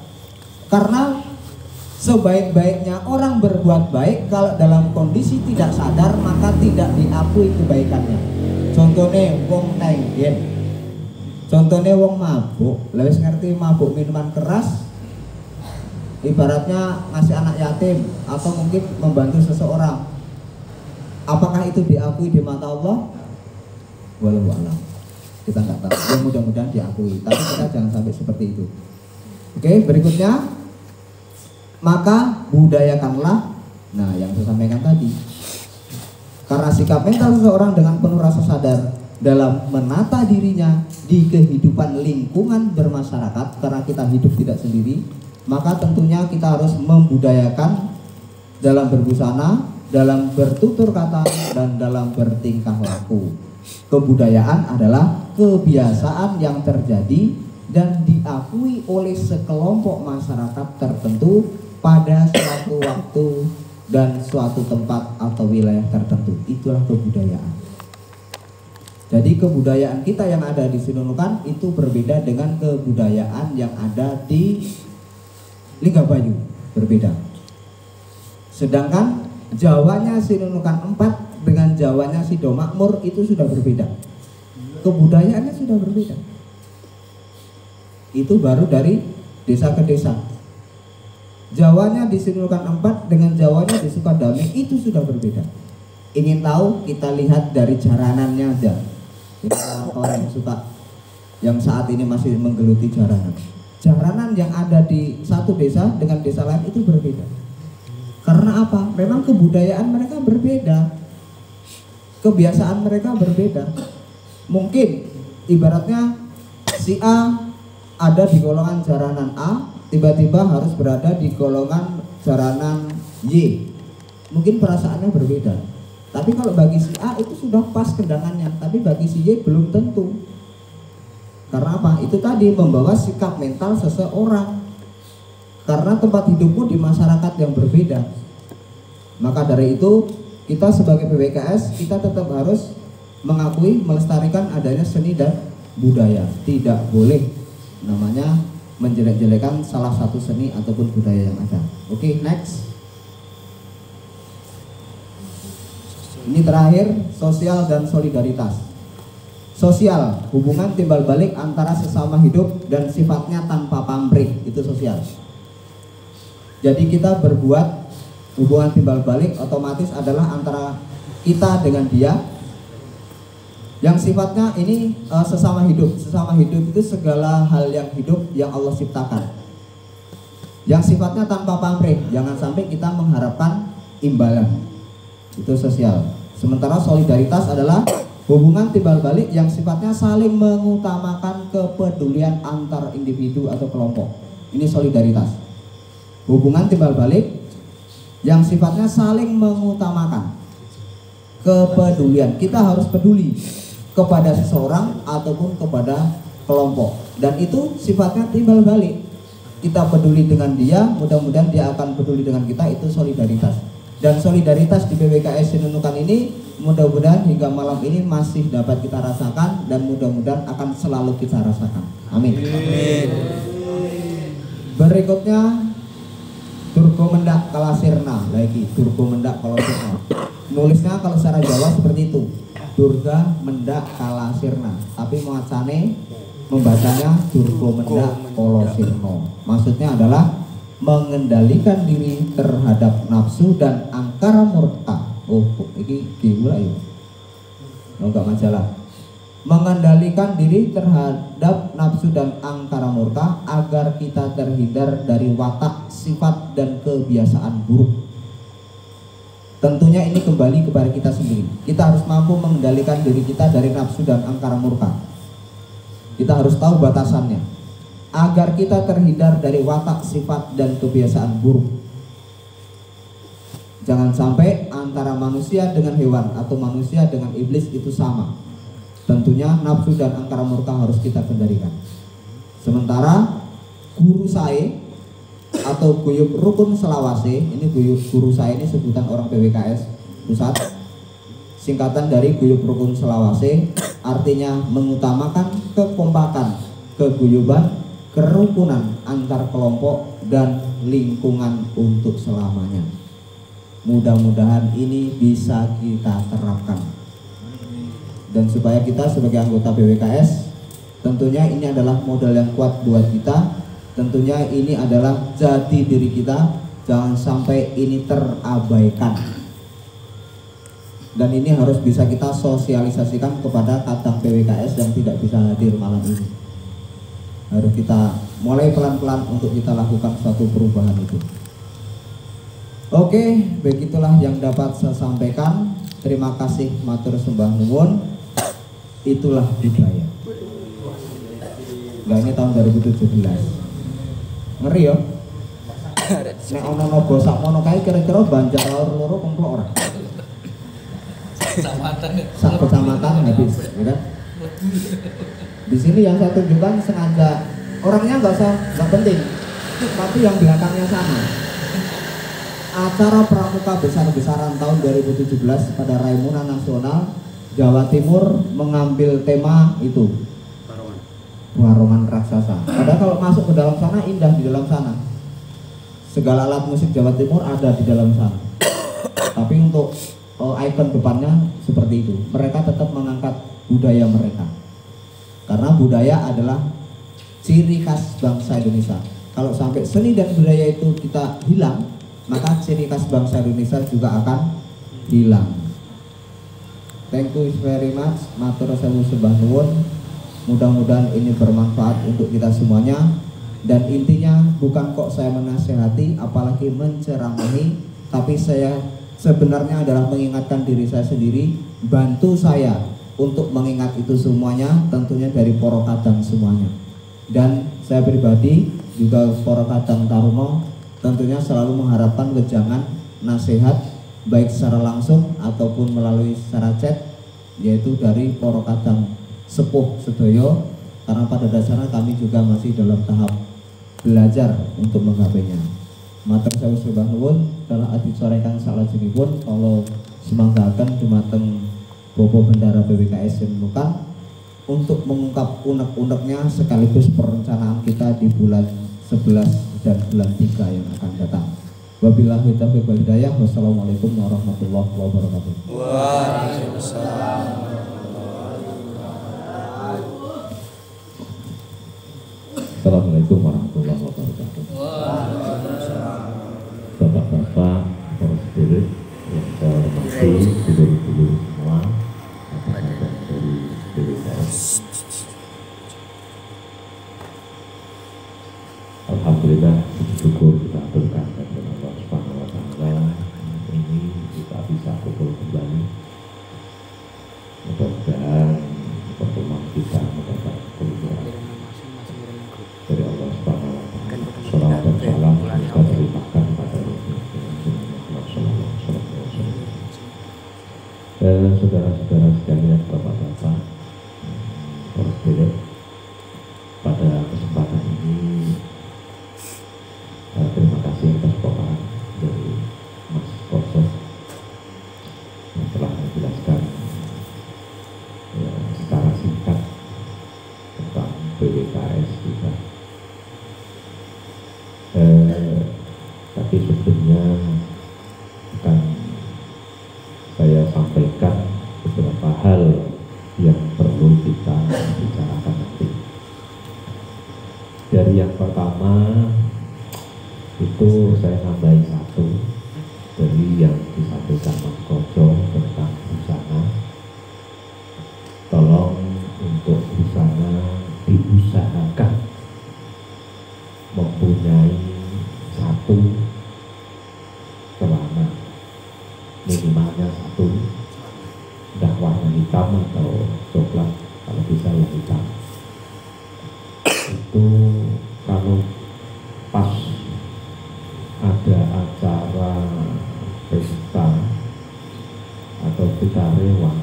Karena sebaik-baiknya orang berbuat baik, kalau dalam kondisi tidak sadar maka tidak diakui kebaikannya. Contohnya wong tenggen, contohnya wong mabuk, lewis ngerti mabuk minuman keras, ibaratnya ngasih anak yatim atau mungkin membantu seseorang. Apakah itu diakui di mata Allah? walau alam. Kita nggak tahu, ya mudah-mudahan diakui, tapi kita jangan sampai seperti itu. Oke, berikutnya, maka budayakanlah, nah yang saya sampaikan tadi, karena sikap mental seseorang dengan penuh rasa sadar dalam menata dirinya di kehidupan lingkungan bermasyarakat, karena kita hidup tidak sendiri, maka tentunya kita harus membudayakan dalam berbusana, dalam bertutur kata, dan dalam bertingkah laku. Kebudayaan adalah kebiasaan yang terjadi dan diakui oleh sekelompok masyarakat tertentu pada suatu waktu dan suatu tempat atau wilayah tertentu. Itulah kebudayaan. Jadi kebudayaan kita yang ada di Sinunukan itu berbeda dengan kebudayaan yang ada di Linggabayu, berbeda. Sedangkan Jawanya Sinunukan 4 dengan Jawanya Sidomakmur itu sudah berbeda. Kebudayaannya sudah berbeda. Itu baru dari desa ke desa. Jawanya di Sinunukan 4 dengan Jawanya di Sukadami itu sudah berbeda. Ingin tahu, kita lihat dari jaranannya aja. Ini orang yang suka, yang saat ini masih menggeluti jaranan. Jaranan yang ada di satu desa dengan desa lain itu berbeda. Karena apa? Memang kebudayaan mereka berbeda. Kebiasaan mereka berbeda. Mungkin ibaratnya si A ada di golongan jaranan A, tiba-tiba harus berada di golongan jaranan Y. Mungkin perasaannya berbeda. Tapi kalau bagi si A itu sudah pas kendangannya, tapi bagi si Y belum tentu. Karena apa? Itu tadi membawa sikap mental seseorang. Karena tempat hidupmu di masyarakat yang berbeda. Maka dari itu kita sebagai PWKS kita tetap harus mengakui, melestarikan adanya seni dan budaya. Tidak boleh namanya menjelek-jelekan salah satu seni ataupun budaya yang ada. Oke, next. Ini terakhir, sosial dan solidaritas. Sosial, hubungan timbal balik antara sesama hidup dan sifatnya tanpa pamrih, itu sosial. Jadi kita berbuat hubungan timbal balik otomatis adalah antara kita dengan dia, yang sifatnya ini sesama hidup. Sesama hidup itu segala hal yang hidup yang Allah ciptakan, yang sifatnya tanpa pamrih. Jangan sampai kita mengharapkan imbalan. Itu sosial. Sementara solidaritas adalah hubungan timbal balik yang sifatnya saling mengutamakan kepedulian antar individu atau kelompok. Ini solidaritas. Hubungan timbal balik yang sifatnya saling mengutamakan kepedulian. Kita harus peduli kepada seseorang ataupun kepada kelompok, dan itu sifatnya timbal balik. Kita peduli dengan dia, mudah-mudahan dia akan peduli dengan kita. Itu solidaritas. Dan solidaritas di PWKS Sinunukan ini mudah-mudahan hingga malam ini masih dapat kita rasakan, dan mudah-mudahan akan selalu kita rasakan. Amin. Amin. Berikutnya Durga Mendak Kalasirna, lagi Durga Mendak Kalasirna. Nulisnya kalau secara Jawa seperti itu, Durga Mendak Kalasirna, tapi macane membacanya Durga Mendak Kalasirna. Maksudnya adalah mengendalikan diri terhadap nafsu dan angkara murka. Oh, ini gimana ya? Enggak masalah. Mengendalikan diri terhadap nafsu dan angkara murka agar kita terhindar dari watak, sifat, dan kebiasaan buruk. Tentunya ini kembali kepada kita sendiri. Kita harus mampu mengendalikan diri kita dari nafsu dan angkara murka. Kita harus tahu batasannya agar kita terhindar dari watak, sifat, dan kebiasaan buruk. Jangan sampai antara manusia dengan hewan atau manusia dengan iblis itu sama. Tentunya nafsu dan angkara murka harus kita kendalikan. Sementara guru saya atau guyub rukun selawase, ini guru saya ini sebutan orang PWKS pusat, singkatan dari guyub rukun selawase, artinya mengutamakan kekompakan, keguyuban, kerukunan antar kelompok dan lingkungan untuk selamanya. Mudah-mudahan ini bisa kita terapkan. Dan supaya kita sebagai anggota PWKS, tentunya ini adalah modal yang kuat buat kita. Tentunya ini adalah jati diri kita. Jangan sampai ini terabaikan. dan ini harus bisa kita sosialisasikan kepada kadang PWKS yang tidak bisa hadir malam ini. Harus kita mulai pelan-pelan untuk kita lakukan suatu perubahan itu. Oke, begitulah yang dapat saya sampaikan. Terima kasih, matur sembah nuwun. Itulah budaya. Nah, ini tahun 2017. Ngeri ya. Nek ana nobo sakmono kae kira-kira Banjar loro kemplok ora? Sak kecamatan habis, ya kan? Di sini yang saya tunjukkan sengaja orangnya nggak penting, tapi yang belakangnya sama. Acara pramuka besar-besaran tahun 2017 pada Raimuna Nasional Jawa Timur mengambil tema itu Warongan Raksasa. Padahal kalau masuk ke dalam sana indah di dalam sana. Segala alat musik Jawa Timur ada di dalam sana. Tapi untuk ikon depannya seperti itu. Mereka tetap mengangkat budaya mereka. Karena budaya adalah ciri khas bangsa Indonesia. Kalau sampai seni dan budaya itu kita hilang, maka ciri khas bangsa Indonesia juga akan hilang. Thank you very much. Matur sembah nuwun. Mudah-mudahan ini bermanfaat untuk kita semuanya. Dan intinya bukan kok saya menasehati, apalagi menceramahi, tapi saya sebenarnya adalah mengingatkan diri saya sendiri. Bantu saya untuk mengingat itu semuanya, tentunya dari Poro Kadang semuanya. Dan saya pribadi juga Poro Kadang Taruna tentunya selalu mengharapkan wejangan nasihat baik secara langsung ataupun melalui secara chat, yaitu dari Poro Kadang sepuh sedoyo, karena pada dasarnya kami juga masih dalam tahap belajar untuk menggapainya. Matur sawuh sembah nuwun telah adicorekan salajengipun kalau semanggaken dumateng Bapak Bendara PWKS Menukan untuk mengungkap unek-uneknya sekaligus perencanaan kita di bulan 11 dan bulan 3 yang akan datang. Wabillahi taufiq wal hidayah. Wassalamualaikum warahmatullahi wabarakatuh. Waalaikumsalam. Assalamualaikum warahmatullahi wabarakatuh. Bapak-bapak, para hadirin yang saya hormati, dulur-dulur semua, bapak-bapak dari PWKS. Alhamdulillah, syukur kita aturkan kepada Allah Subhanahu wa Ta'ala. Ini kita bisa kumpul kembali. Mudah-mudahan pertemuan kita mendapat keridhaan dari Allah Subhanahu wa Ta'ala. Salawat dan salam kita terlimpahkan pada Rasulullah sallallahu alaihi wasallam. Dan saudara-saudara sekalian, bapak-bapak, para hadirin, pada kesempatan ini terima kasih atas paparan dari Mas Koso yang telah menjelaskan secara singkat tentang PWKS kita. Tapi sebelumnya akan saya sampaikan beberapa hal yang perlu kita bicarakan nanti. Dari yang pertama itu saya tambahin satu dari yang disampaikan Mas Koco tentang busana. Tolong untuk busana diusahakan mempunyai satu celana, minimalnya satu, entah warna hitam atau coklat, kalau bisa yang hitam. Itu kalau pas ada acara pesta atau kita rewang,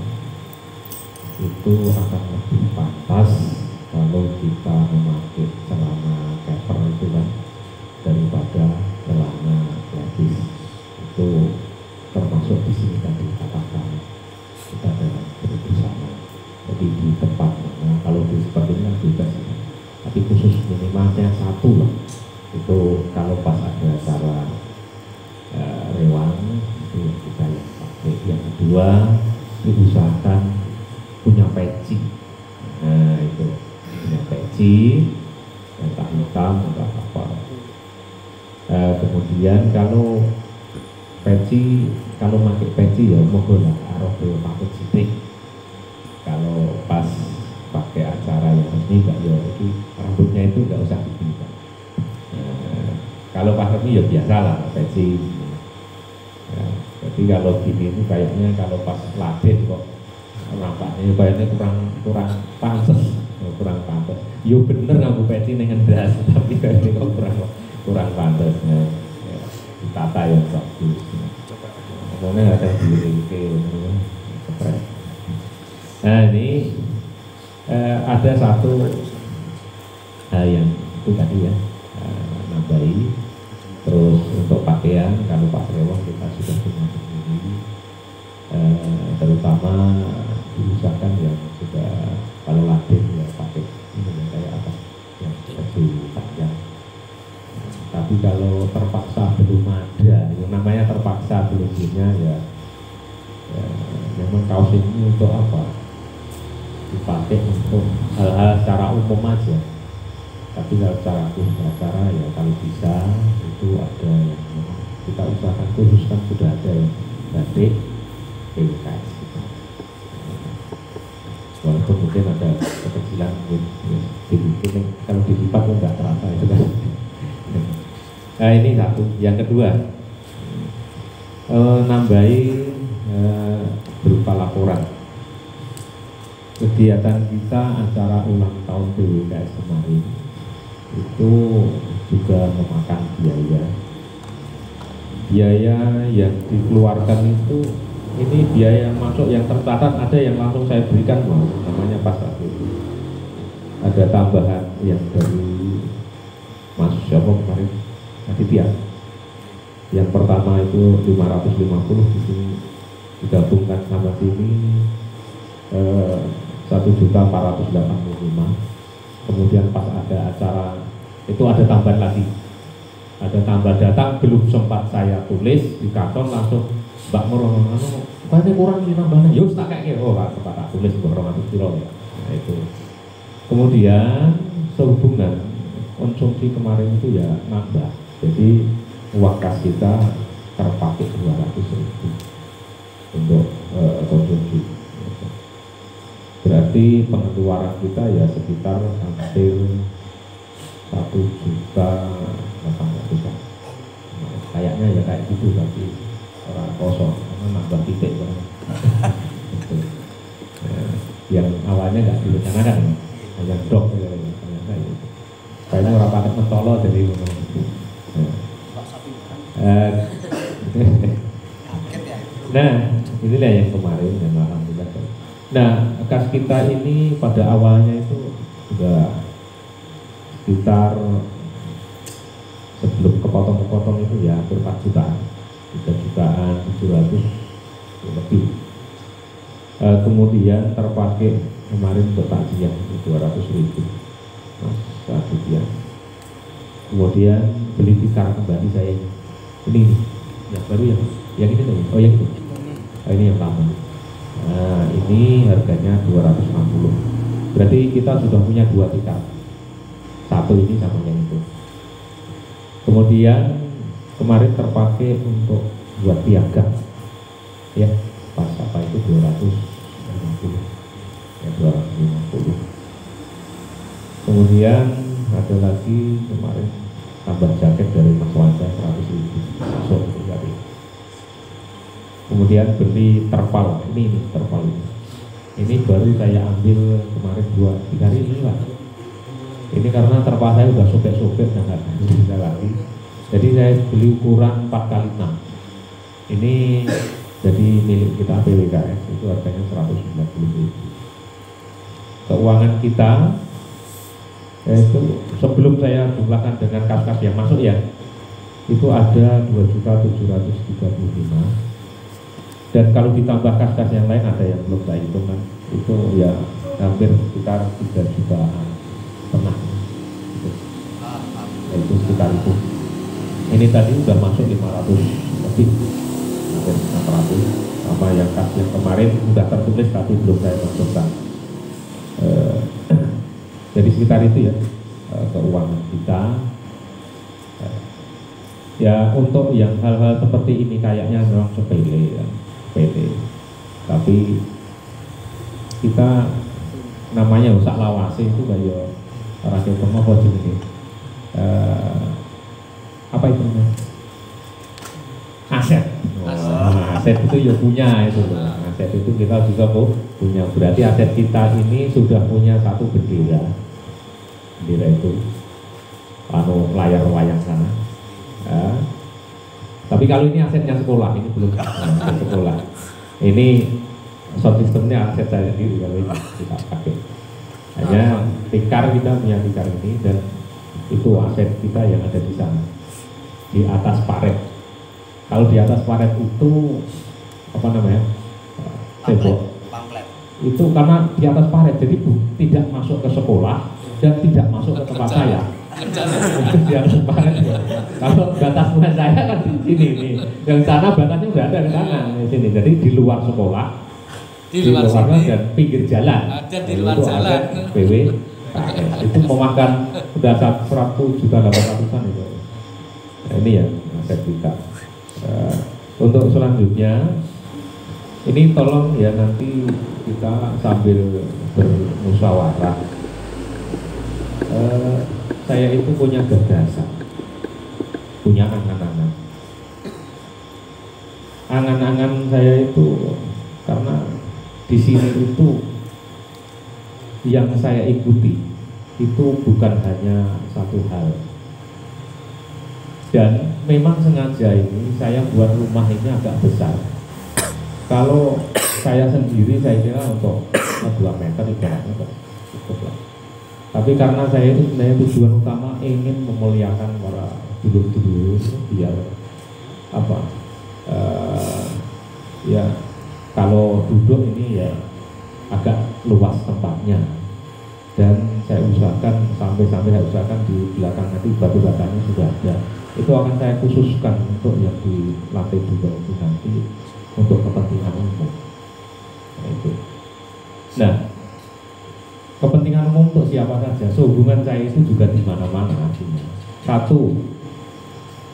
itu akan lebih pantas kalau kita memakai celana keper itu kan, daripada celana leggings. Itu termasuk di sini tadi katakan kita dalam berbusana. Jadi di tempat mana, kalau di seperti ini kan bebas, tapi khusus minimalnya satu lah. Itu kalau pas ada acara rewang itu kita yang pakai. Yang kedua, diusahakan punya peci. Nah itu punya peci, entah hitam entah apa. Kemudian kalau peci kalau pakai peci ya moga lah arah dewe pakai sitik. Kalau pas pakai acara yang resmi enggak ya itu rambutnya itu enggak usah ditinggal. Kalau pas resmi ya biasa lah peci. Ya, jadi kalau gini itu kayaknya kalau pas latih kok nampaknya kayaknya kurang pantas, kurang pantas. Yo bener nganggo peci ning ngendas, tapi kayaknya kok kurang pantas. Ya, ditata yang bagus. Pokoknya ada diri keren. Nah ini ada satu hal yang itu tadi ya, nambahi. Terus untuk pakaian, kalau Pak Rewang kita sudah punya sendiri, terutama diusahakan yang sudah kalau latih ya pakai ini yang kayak apa, yang baju panjang. Tapi kalau terpaksa belum ada, yang namanya terpaksa belum punya ya memang kaos ini untuk apa? Dipakai untuk hal-hal secara umum aja. Tapi kalau secara khusus acara ya kalau bisa itu ada yang kita usahakan khusus kan sudah ada yang batik PWKS gitu. Walaupun mungkin ada kekecilan dibikin kalau dilipat kan nggak terasa itu kan. Nah ini satu. Yang kedua nambahi berupa laporan kegiatan kita acara ulang tahun PWKS kemarin itu juga memakan biaya yang dikeluarkan itu ini biaya yang masuk yang tercatat ada yang langsung saya berikan namanya pas waktu itu ada tambahan yang dari Mas siapa kemarin Aditya yang pertama itu 550 di sini digabungkan sama sini 1.485. Kemudian pas ada acara itu ada tambahan lagi, ada tambah datang belum sempat saya tulis di kantor langsung Mbak Morono kayaknya kurang ini tambahnya yuk tak kayak oh sempat tak tulis Morono kilo ya. Nah, itu kemudian sehubungan konsumsi kemarin itu ya nambah, jadi uang kas kita terpakai 200.000 untuk konsumsi. Berarti pengeluaran kita ya sekitar hampir 1.800.000. Kayaknya ya kayak gitu tapi orang kosong karena nambah titik kan. Yang awalnya nggak direncanakan hanya dok ternyata itu. Kayaknya orang pakai mentolo jadi nah inilah yang kemarin dan alhamdulillah. Nah, kas kita ini pada awalnya itu sudah sekitar sebelum kepotong-kepotong itu ya hampir 4 jutaan, 3.700.000 lebih. Kemudian terpakai kemarin untuk takjiah itu 200.000, Mas Aditya. Kemudian beli tikar kembali saya ini yang baru yang ini tuh, oh yang itu, ini yang lama. Nah ini harganya 260. Berarti kita sudah punya 2 tikar, satu ini sama yang itu. Kemudian kemarin terpakai untuk buat piagam ya pas apa itu 250 ya 250. Kemudian ada lagi kemarin tambah jaket dari Mas Wanda 100.000 masuk dari. Kemudian beli terpal ini terpal ini baru saya ambil kemarin 2-3 hari ini lah. Ini karena terpal saya udah sobek-sobek dan nggak bisa lagi. Jadi saya beli ukuran 4x6. Ini jadi milik kita PWKS itu harganya 190.000. Keuangan kita yaitu sebelum saya jumlahkan dengan kas-kas yang masuk ya itu ada 2.735.000. Dan kalau ditambah kas-kas yang lain ada yang belum saya hitung kan itu ya hampir sekitar 3 jutaan setengah gitu. Itu sekitar itu. Ini tadi udah masuk 500 lebih hampir 600 sama yang kas yang kemarin udah tertulis tapi belum saya masukkan. Jadi sekitar itu ya keuangan kita. Ya untuk yang hal-hal seperti ini kayaknya memang sepele ya, sepele. Tapi kita namanya usak lawase itu kayak rakyat apa jenis apa itu namanya? Aset. Aset itu ya punya itu. Aset itu kita juga punya. Berarti aset kita ini sudah punya satu bendera. Bendera itu layar wayang sana. Ya. Tapi kalau ini asetnya sekolah, ini belum aset sekolah. Ini sound systemnya aset saya sendiri kalau ini kita pakai. Hanya tikar, kita punya tikar ini dan itu aset kita yang ada di sana di atas paret. Kalau di atas paret itu apa namanya? Tembok. Itu karena di atas paret jadi tidak masuk ke sekolah dan tidak masuk ke tempat saya. Di atas paret. Kalau batas rumah saya kan di sini nih. Yang sana batasnya udah ada di sana di sini. Jadi di luar sekolah, di luar sini dan pinggir jalan. Ada di luar jalan. PW itu memakan udah 100.800.000 itu. Nah, ini ya aset kita. Untuk selanjutnya ini tolong ya nanti kita sambil bermusyawarah. Saya itu punya gagasan, punya angan-angan. Angan-angan saya itu karena di sini itu yang saya ikuti itu bukan hanya satu hal. Dan memang sengaja ini saya buat rumah ini agak besar. Kalau saya sendiri saya kira untuk 2 meter 3 meter cukup lah. Tapi karena saya itu sebenarnya tujuan utama ingin memuliakan para dulur-dulur biar apa? Ya kalau duduk ini ya agak luas tempatnya. Dan saya usahakan sampai saya usahakan di belakang nanti batu batanya sudah ada. Itu akan saya khususkan untuk yang di lantai 2 itu nanti untuk kepentingan umum. Nah, itu. Nah, kepentingan umum untuk siapa saja. Hubungan saya itu juga di mana-mana artinya. Satu,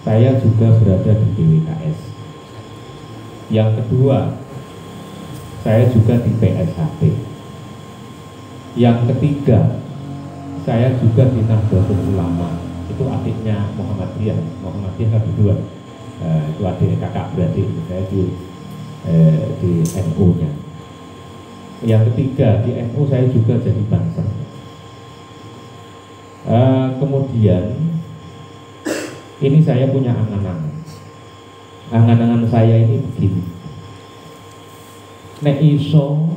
saya juga berada di PWKS. Yang kedua, saya juga di PSHT. Yang ketiga, saya juga di Nahdlatul Ulama. Itu adiknya Muhammadiyah kan berdua. Itu adik kakak beradik saya di NU-nya. Yang ketiga di NU saya juga jadi Banser. Kemudian ini saya punya angan-angan. Angan-angan saya ini begini. Nek iso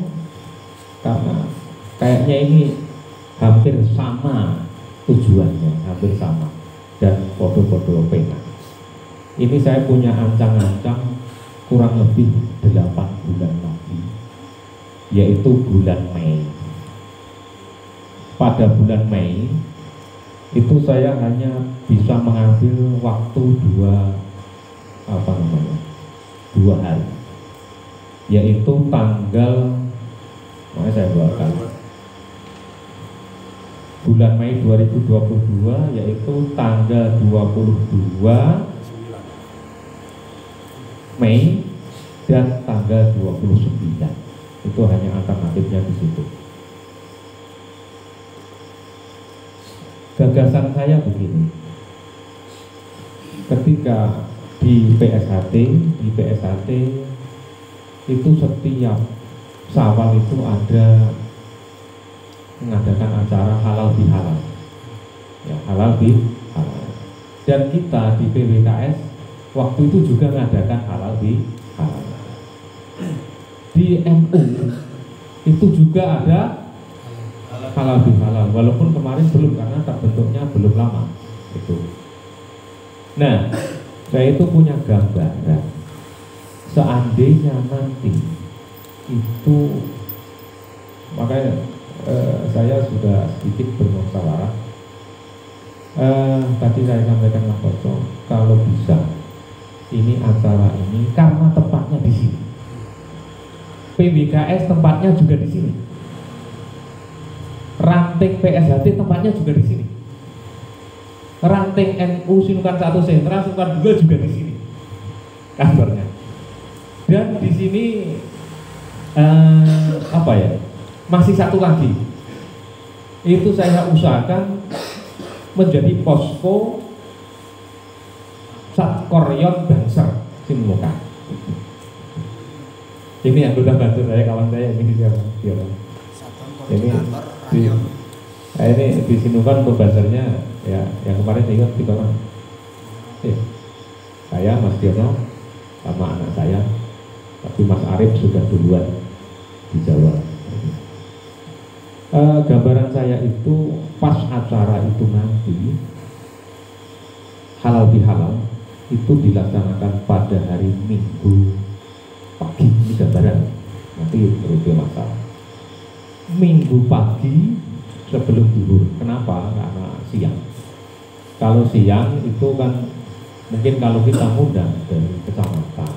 karena kayaknya ini hampir sama tujuannya, hampir sama dan foto-foto pena. Ini saya punya ancang-ancang kurang lebih 8 bulan lagi, yaitu bulan Mei. Pada bulan Mei itu saya hanya bisa mengambil waktu 2 hari, yaitu tanggal, makanya saya bawakan bulan Mei 2022, yaitu tanggal 22 Mei dan tanggal 29. Itu hanya alternatifnya di situ. Gagasan saya begini. Ketika di PSHT itu setiap Syawal itu ada mengadakan acara halal bihalal, ya halal bihalal. Dan kita di PWKS waktu itu juga mengadakan halal bihalal. Di NU itu juga ada halal bihalal, walaupun kemarin belum karena terbentuknya belum lama itu. Nah, saya itu punya gambaran seandainya nanti itu, makanya saya sudah sedikit bermusyawarah. Tadi saya sampaikan Mas Koco, kalau bisa ini acara ini karena tempatnya di sini. PWKS tempatnya juga di sini. Ranting PSHT tempatnya juga di sini. ranting NU Sinukan 1 Sentra, Sinukan 2 juga di sini kantornya. Dan di sini apa ya? Masih satu lagi. Itu saya usahakan menjadi posko Satkoryon Banser Sinukan. Ini anggota bantu saya, kawan saya ini siapa? Ini di Sinukan untuk bansernya ya, yang kemarin saya ingat di kawan. Saya Mas Diono sama anak saya, tapi Mas Arif sudah duluan di Jawa. Gambaran saya itu pas acara itu nanti halal bihalal itu dilaksanakan pada hari Minggu pagi. Ini gambaran, nanti berubah masalah. Minggu pagi sebelum zuhur. Kenapa? Karena siang. Kalau siang itu kan mungkin kalau kita ngundang dari kecamatan,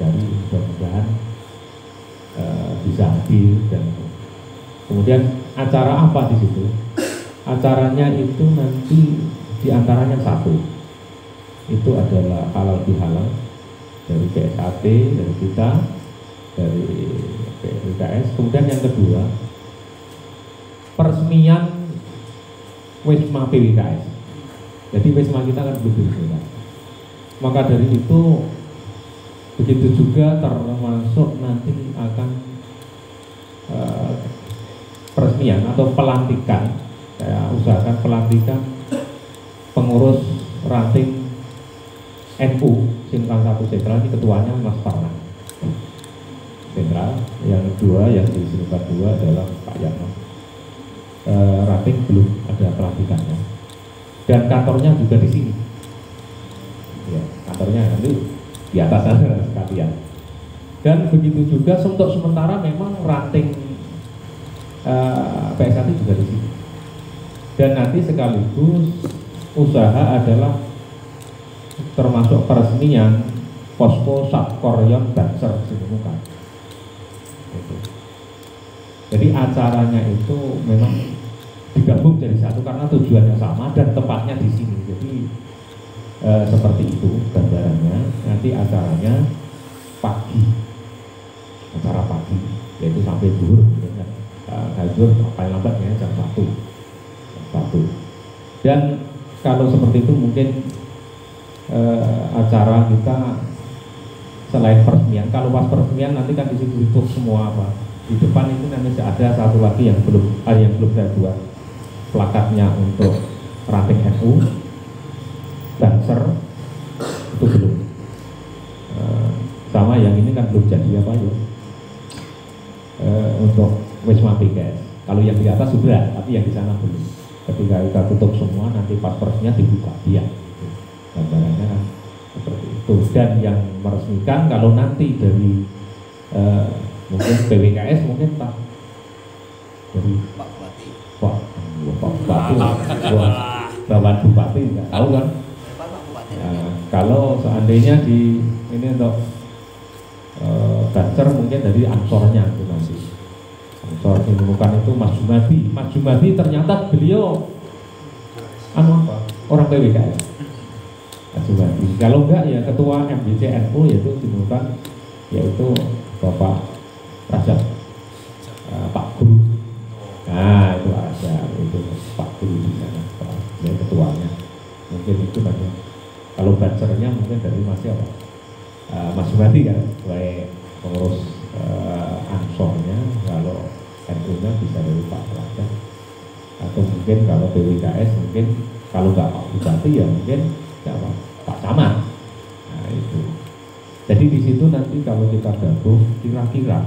dari mudah-mudahan bisa hadir. Dan kemudian acara apa di situ? Acaranya itu nanti diantaranya satu, itu adalah halal bihalal dari PSAT, dari kita, dari PWKS. Kemudian yang kedua, peresmian Wisma PWKS. Jadi Wisma kita kan belum diresmikan. Maka dari itu begitu juga termasuk nanti akan peresmian atau pelantikan. Saya usahakan pelantikan pengurus ranting NU Sinukan 1 Sentral. Ini ketuanya Mas Parna Sentral. Yang kedua yang di Sinukan 2 adalah Pak Yano. Ranting belum ada pelantikannya. Dan kantornya juga di sini. Ya, kantornya nanti di atas sana sekalian. Dan begitu juga untuk sementara memang ranting PSAT juga di sini. Dan nanti sekaligus usaha adalah termasuk peresmian posko Satkoryon Banser Sinukan. Jadi acaranya itu memang digabung jadi satu karena tujuannya sama dan tempatnya di sini. Jadi seperti itu gambarannya. Nanti acaranya pagi, acara pagi, yaitu sampai zuhur. Zuhur paling lambatnya jam 1. Dan kalau seperti itu mungkin acara kita selain peresmian, kalau pas peresmian nanti kan di situ tutup semua apa. Di depan itu nanti ada satu lagi yang belum saya buat, plakatnya untuk ranting NU Banser itu belum. Sama yang ini kan belum jadi apa ya, untuk Wisma PKS. Kalau yang di atas sudah, tapi yang di sana belum. Ketika kita tutup semua, nanti pas persnya dibuka dia. Gambarannya kan seperti itu. Dan yang meresmikan kalau nanti dari mungkin PWKS mungkin tak dari Pak Bupati, Bapak Bupati nggak tahu kan. Kalau seandainya di ini untuk Banser mungkin dari ansornya itu nanti. Ansor Sinukan itu Mas Jumadi ternyata beliau orang PWKS. Mas Jumadi. Kalau enggak ya ketua MBC NU yaitu Sinukan, yaitu Bapak Rajab, Pak Guru. Nah itu ada itu Pak Guru di sana, dia ketuanya. Mungkin itu nanti. Kalau bansernya mungkin dari Mas siapa? Mas Jumadi kan, sebagai pengurus ansornya. Kalau NU-nya bisa dari Pak Rajab, atau mungkin kalau PWKS mungkin kalau nggak Pak Bupati ya mungkin siapa? Pak Camat. Nah itu. Jadi di situ nanti kalau kita gabung kira-kira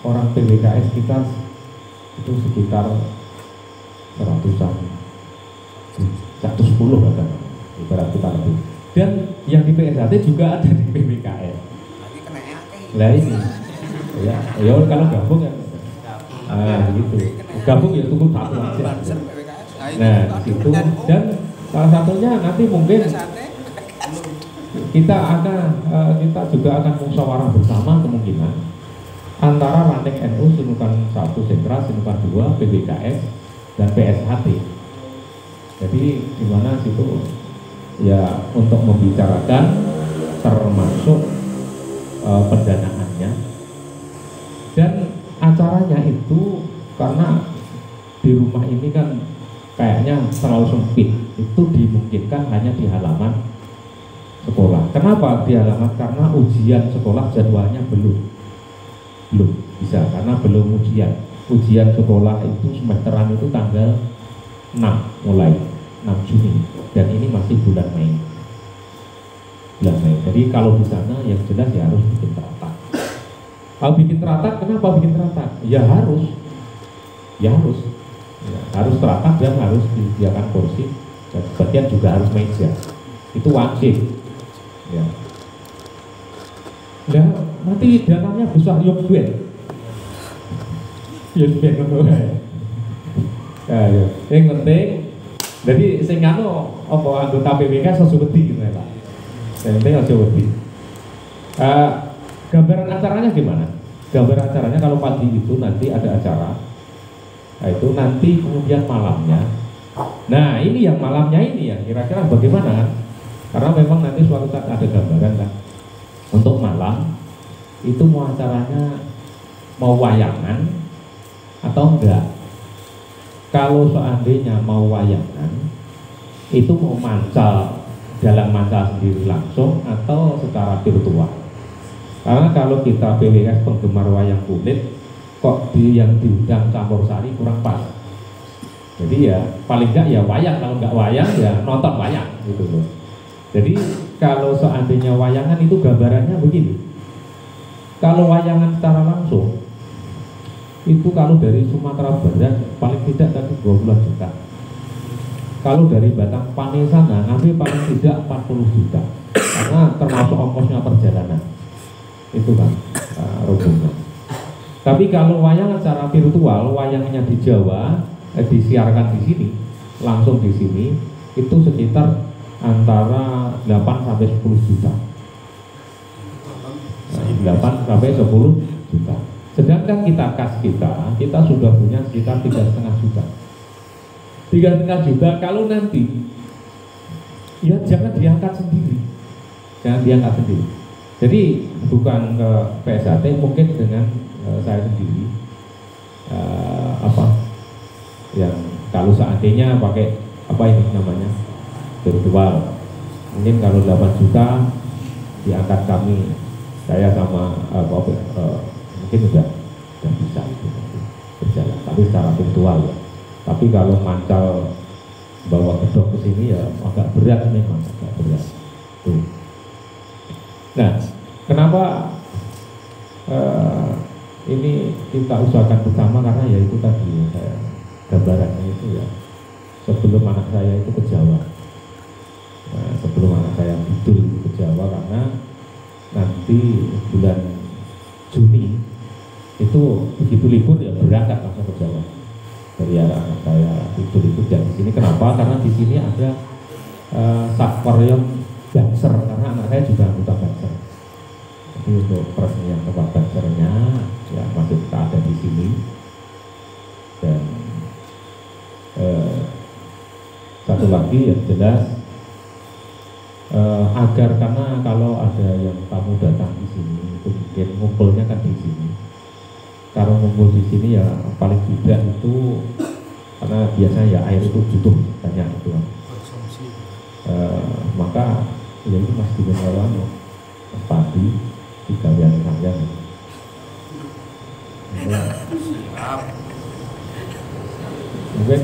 orang PWKS kita itu sekitar 110 kan, ibarat kita lebih. Dan yang di PSAT juga ada di PWKS. Lah ini, ya kalau gabung ya, gitu. Gabung ya tunggu satu aja. Nah di situ dan salah satunya nanti mungkin kita juga akan musyawarah bersama kemungkinan antara ranting NU Sinukan 1 Sentra, Sinukan 2, PBKS dan PSHT. Jadi di mana situ ya untuk membicarakan termasuk pendanaannya, dan acaranya itu karena di rumah ini kan kayaknya terlalu sempit, itu dimungkinkan hanya di halaman sekolah. Kenapa di halaman? Karena ujian sekolah jadwalnya belum bisa, karena belum ujian sekolah itu semesteran itu tanggal 6 mulai 6 Juni, dan ini masih bulan Mei. Jadi kalau di sana yang jelas ya harus bikin teratak. Kalau bikin teratak, kenapa bikin teratak? Ya harus teratak dan harus disediakan kursi, dan sebagian juga harus meja. Itu wajib. Ya. Nah, nanti dananya besar yang penting. Yang penting, jadi sing anu apa anggota PBK sesuweti gitu ya Pak. Yang penting aja wedi. Gambaran acaranya gimana? Gambaran acaranya kalau pagi itu nanti ada acara. Nah, itu nanti kemudian malamnya. Nah, ini yang malamnya ini ya kira-kira bagaimana? Karena memang nanti suatu saat ada gambaran kan. Untuk malam itu mau acaranya mau wayangan atau enggak? Kalau seandainya mau wayangan, itu mau mancal, dalam mancal sendiri langsung atau secara virtual. Karena kalau kita PWS penggemar wayang kulit, kok yang diundang campur sari kurang pas. Jadi ya paling enggak ya wayang, kalau enggak wayang ya nonton wayang gitu loh. Jadi kalau seandainya wayangan itu gambarannya begini. Kalau wayangan secara langsung itu kalau dari Sumatera Barat paling tidak tadi 20 juta. Kalau dari Batang Pane sana ngambil paling tidak 40 juta. Karena termasuk ongkosnya perjalanan. Itu kan rombongan. Tapi kalau wayangan secara virtual, wayangnya di Jawa disiarkan di sini, langsung di sini, itu sekitar antara 8 sampai 10 juta. 8 sampai 10 juta. Sedangkan kita sudah punya sekitar 3,5 juta. 3,5 juta kalau nanti ya jangan diangkat sendiri. Jadi bukan ke PSHT, mungkin dengan saya sendiri yang kalau seandainya pakai apa ini namanya virtual, mungkin kalau 8 juta diangkat kami, saya sama mungkin sudah bisa berjalan, tapi secara virtual ya. Tapi kalau mancal bawa gedok ke sini ya agak berat memang, agak berat. Tuh. Nah, kenapa ini kita usahakan bersama, karena ya itu tadi ya, saya gambarannya itu ya sebelum anak saya itu ke Jawa. Nah, sebelum anak saya betul ke Jawa, karena nanti bulan Juni itu begitu libur ya berangkat langsung ke Jawa. Dari anak saya betul itu dan di sini kenapa? Karena di sini ada Sakwaryong Banser, karena anak saya juga anggota Banser. Jadi untuk peresmian tempat Bansernya ya masih kita ada di sini. Dan satu lagi yang jelas agar, karena kalau ada yang tamu datang di sini itu mungkin ngumpulnya kan di sini. Kalau ngumpul di sini ya paling tidak itu karena biasanya ya air itu butuh banyak itu kan. Maka ya itu masih dikenal padi di kalian mungkin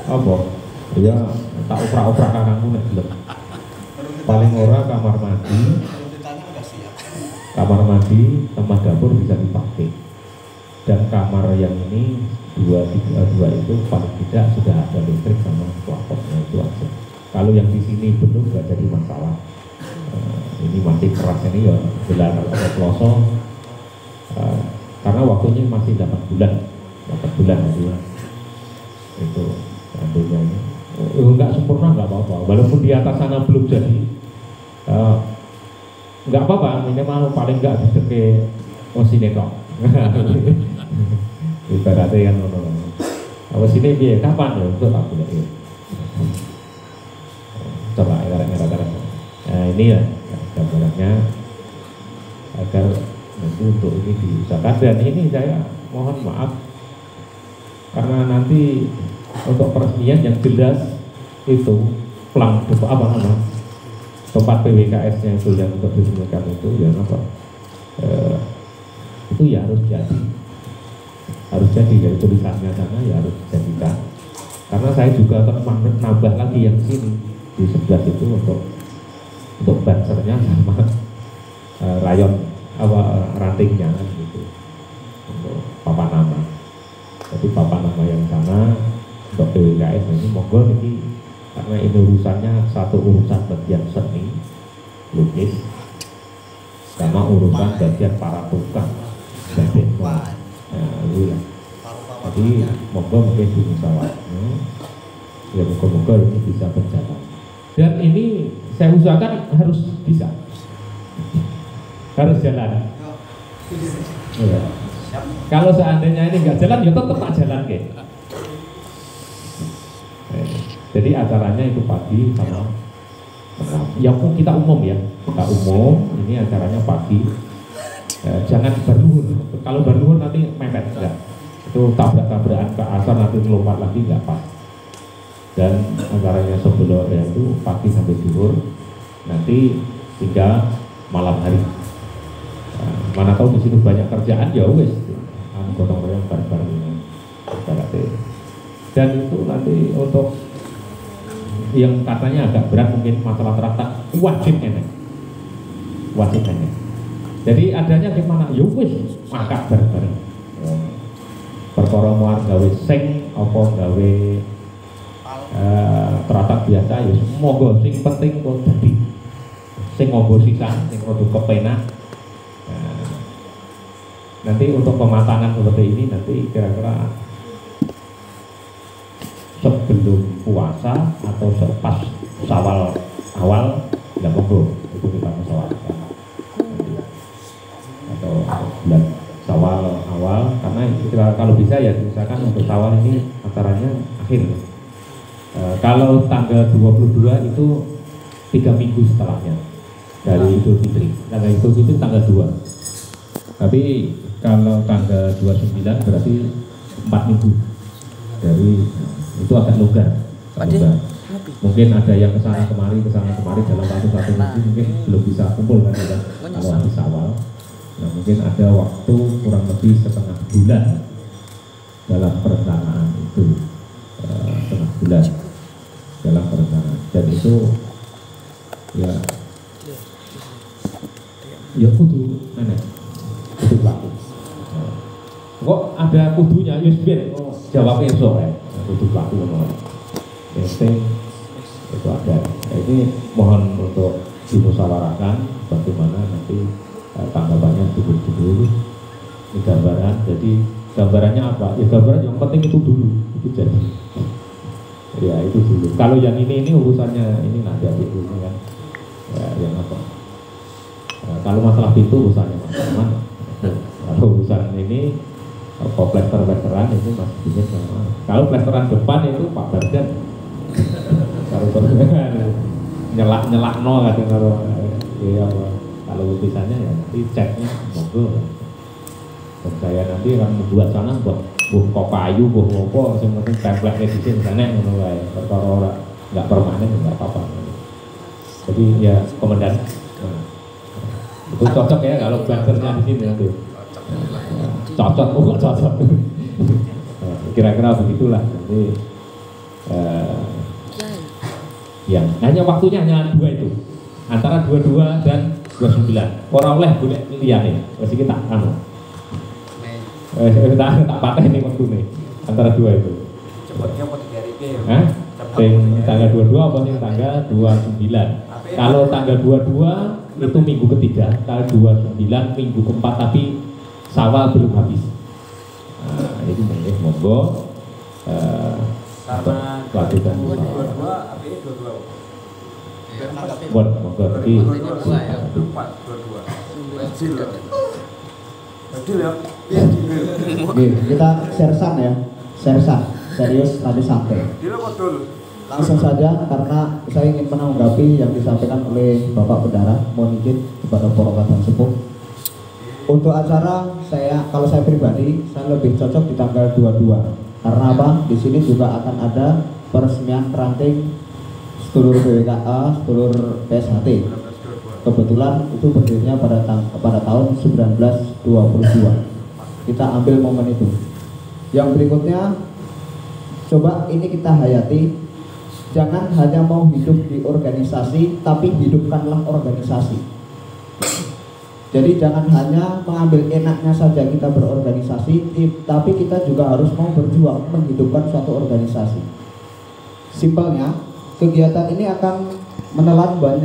apa ya tak oprak-oprak kakangmu nek gelem. Paling ora kamar mandi tempat dapur bisa dipakai, dan kamar yang ini dua itu paling tidak sudah ada listrik sama plafon, itu aja. Kalau yang di sini belum nggak jadi masalah. Ini masih keras ini ya gelar atau pelosok, karena waktunya masih 8 bulan ya. Itu seandainya nggak sempurna nggak apa-apa, walaupun di atas sana belum jadi nggak apa-apa, minimal paling nggak dideke sinetron Ibaratnya kan ngono. Apa sini piye kapan ya untuk tak boleh. Coba era-era. Nah, ini ya gambarannya agar nanti untuk ini diusahakan. Dan ini saya mohon maaf karena nanti untuk peresmian yang jelas itu tempat PWKS-nya itu yang untuk diresmikan itu yang apa? Itu ya harus jadi dari tulisannya sana ya harus dijadikan. Karena saya juga akan nambah lagi yang sini di sebelah itu untuk bansernya sama rayon rantingnya gitu untuk papan nama. Jadi papan nama yang sana untuk PWKS ini monggo ini karena ini urusannya satu urusan bagian seni lukis sama urusan bagian para tukang bagian jadi monggo mungkin dimusyawarahkan ya moga-moga ini bisa berjalan dan ini saya usahakan harus bisa harus jalan ya. Kalau seandainya ini nggak jalan ya tetap tak jalan jadi acaranya itu pagi sama yang kita umum ya ini acaranya pagi jangan berluhur kalau berluhur nanti mepet enggak itu tabrak-tabrakan ke asar nanti melompat lagi nggak pas dan acaranya sebelum itu pagi sampai zuhur nanti hingga malam hari mana tahu di situ banyak kerjaan ya wes gotong royong bareng-bareng dan itu nanti untuk yang katanya agak berat mungkin masalah teratak wajib enek jadi adanya gimana ya wis makan bareng-bareng perkara muar gawe sing apa gawe teratak biasa ya semoga sing penting kok dadi sing ngombo sisan sing rada kepenak nanti untuk pematangan seperti ini nanti kira-kira sebelum puasa atau pas Syawal awal ya monggo itu kita musyawarahkan atau bulan Syawal awal karena kalau bisa ya misalkan untuk Syawal ini acaranya akhir kalau tanggal 22 itu 3 minggu setelahnya dari Idul Fitri tanggal 2 tapi kalau tanggal 29 berarti 4 minggu dari itu agak longgar. Mungkin ada yang kesana kemari dalam waktu 1 minggu mungkin belum bisa kumpul kan ya, kalau habis awal. Nah mungkin ada waktu kurang lebih setengah bulan dalam perencanaan itu setengah bulan dalam perencanaan dan itu ya kudu waktu. Kok ada kudunya Yusbir jawab esok ya kudu waktu itu ada ini mohon untuk dimusyawarahkan bagaimana nanti tanggapannya dulu ini gambaran jadi gambarannya apa ya gambaran yang penting itu dulu itu jadi ya itu dulu kalau yang ini urusannya ini nanti itu kan ya yang apa kalau masalah pintu urusannya teman kalau urusan ini plesteran itu masih bisnis sama. Kalau plesteran depan itu Pak Bardan kalau nyelak no kadang kalau lukisannya ya nanti catnya monggo dan saya nanti akan membuat sana buat kok kayu buh apa yang penting template di sini sana ngono wae perkara ora enggak permanen enggak apa-apa jadi ya komandan itu cocok ya kalau blasternya di sini nanti cocok kira-kira begitulah jadi ya hanya waktunya hanya 2 itu antara 22 dan 29 orang oleh boleh lihat nih masih kita tak patah ini waktu nih antara 2 itu cepatnya mau digarike tanggal 22 apa sih tanggal 29 kalau tanggal 22 itu minggu ketiga tanggal 29 minggu keempat tapi Syawal belum habis. Nah, itu monggo karena lakukan 22 artinya 22. Buat monggo iki 22. Deal ya. Iya, deal. Oke, kita sersan ya. Sersan, serius tapi santai. Deal apa dul? Langsung saja karena saya ingin menanggapi yang disampaikan oleh Bapak Bendara. Mohon izin kepada para kawan sepuh. Untuk acara kalau saya pribadi saya lebih cocok di tanggal 22. Karena apa? Di sini juga akan ada peresmian ranting sedulur BWKA, sedulur PSHT. Kebetulan itu berdirinya pada tahun 1922. Kita ambil momen itu. Yang berikutnya, coba ini kita hayati. Jangan hanya mau hidup di organisasi, tapi hidupkanlah organisasi. Jadi jangan hanya mengambil enaknya saja kita berorganisasi, tapi kita juga harus mau berjuang menghidupkan suatu organisasi. Simpelnya, kegiatan ini akan menelan banyak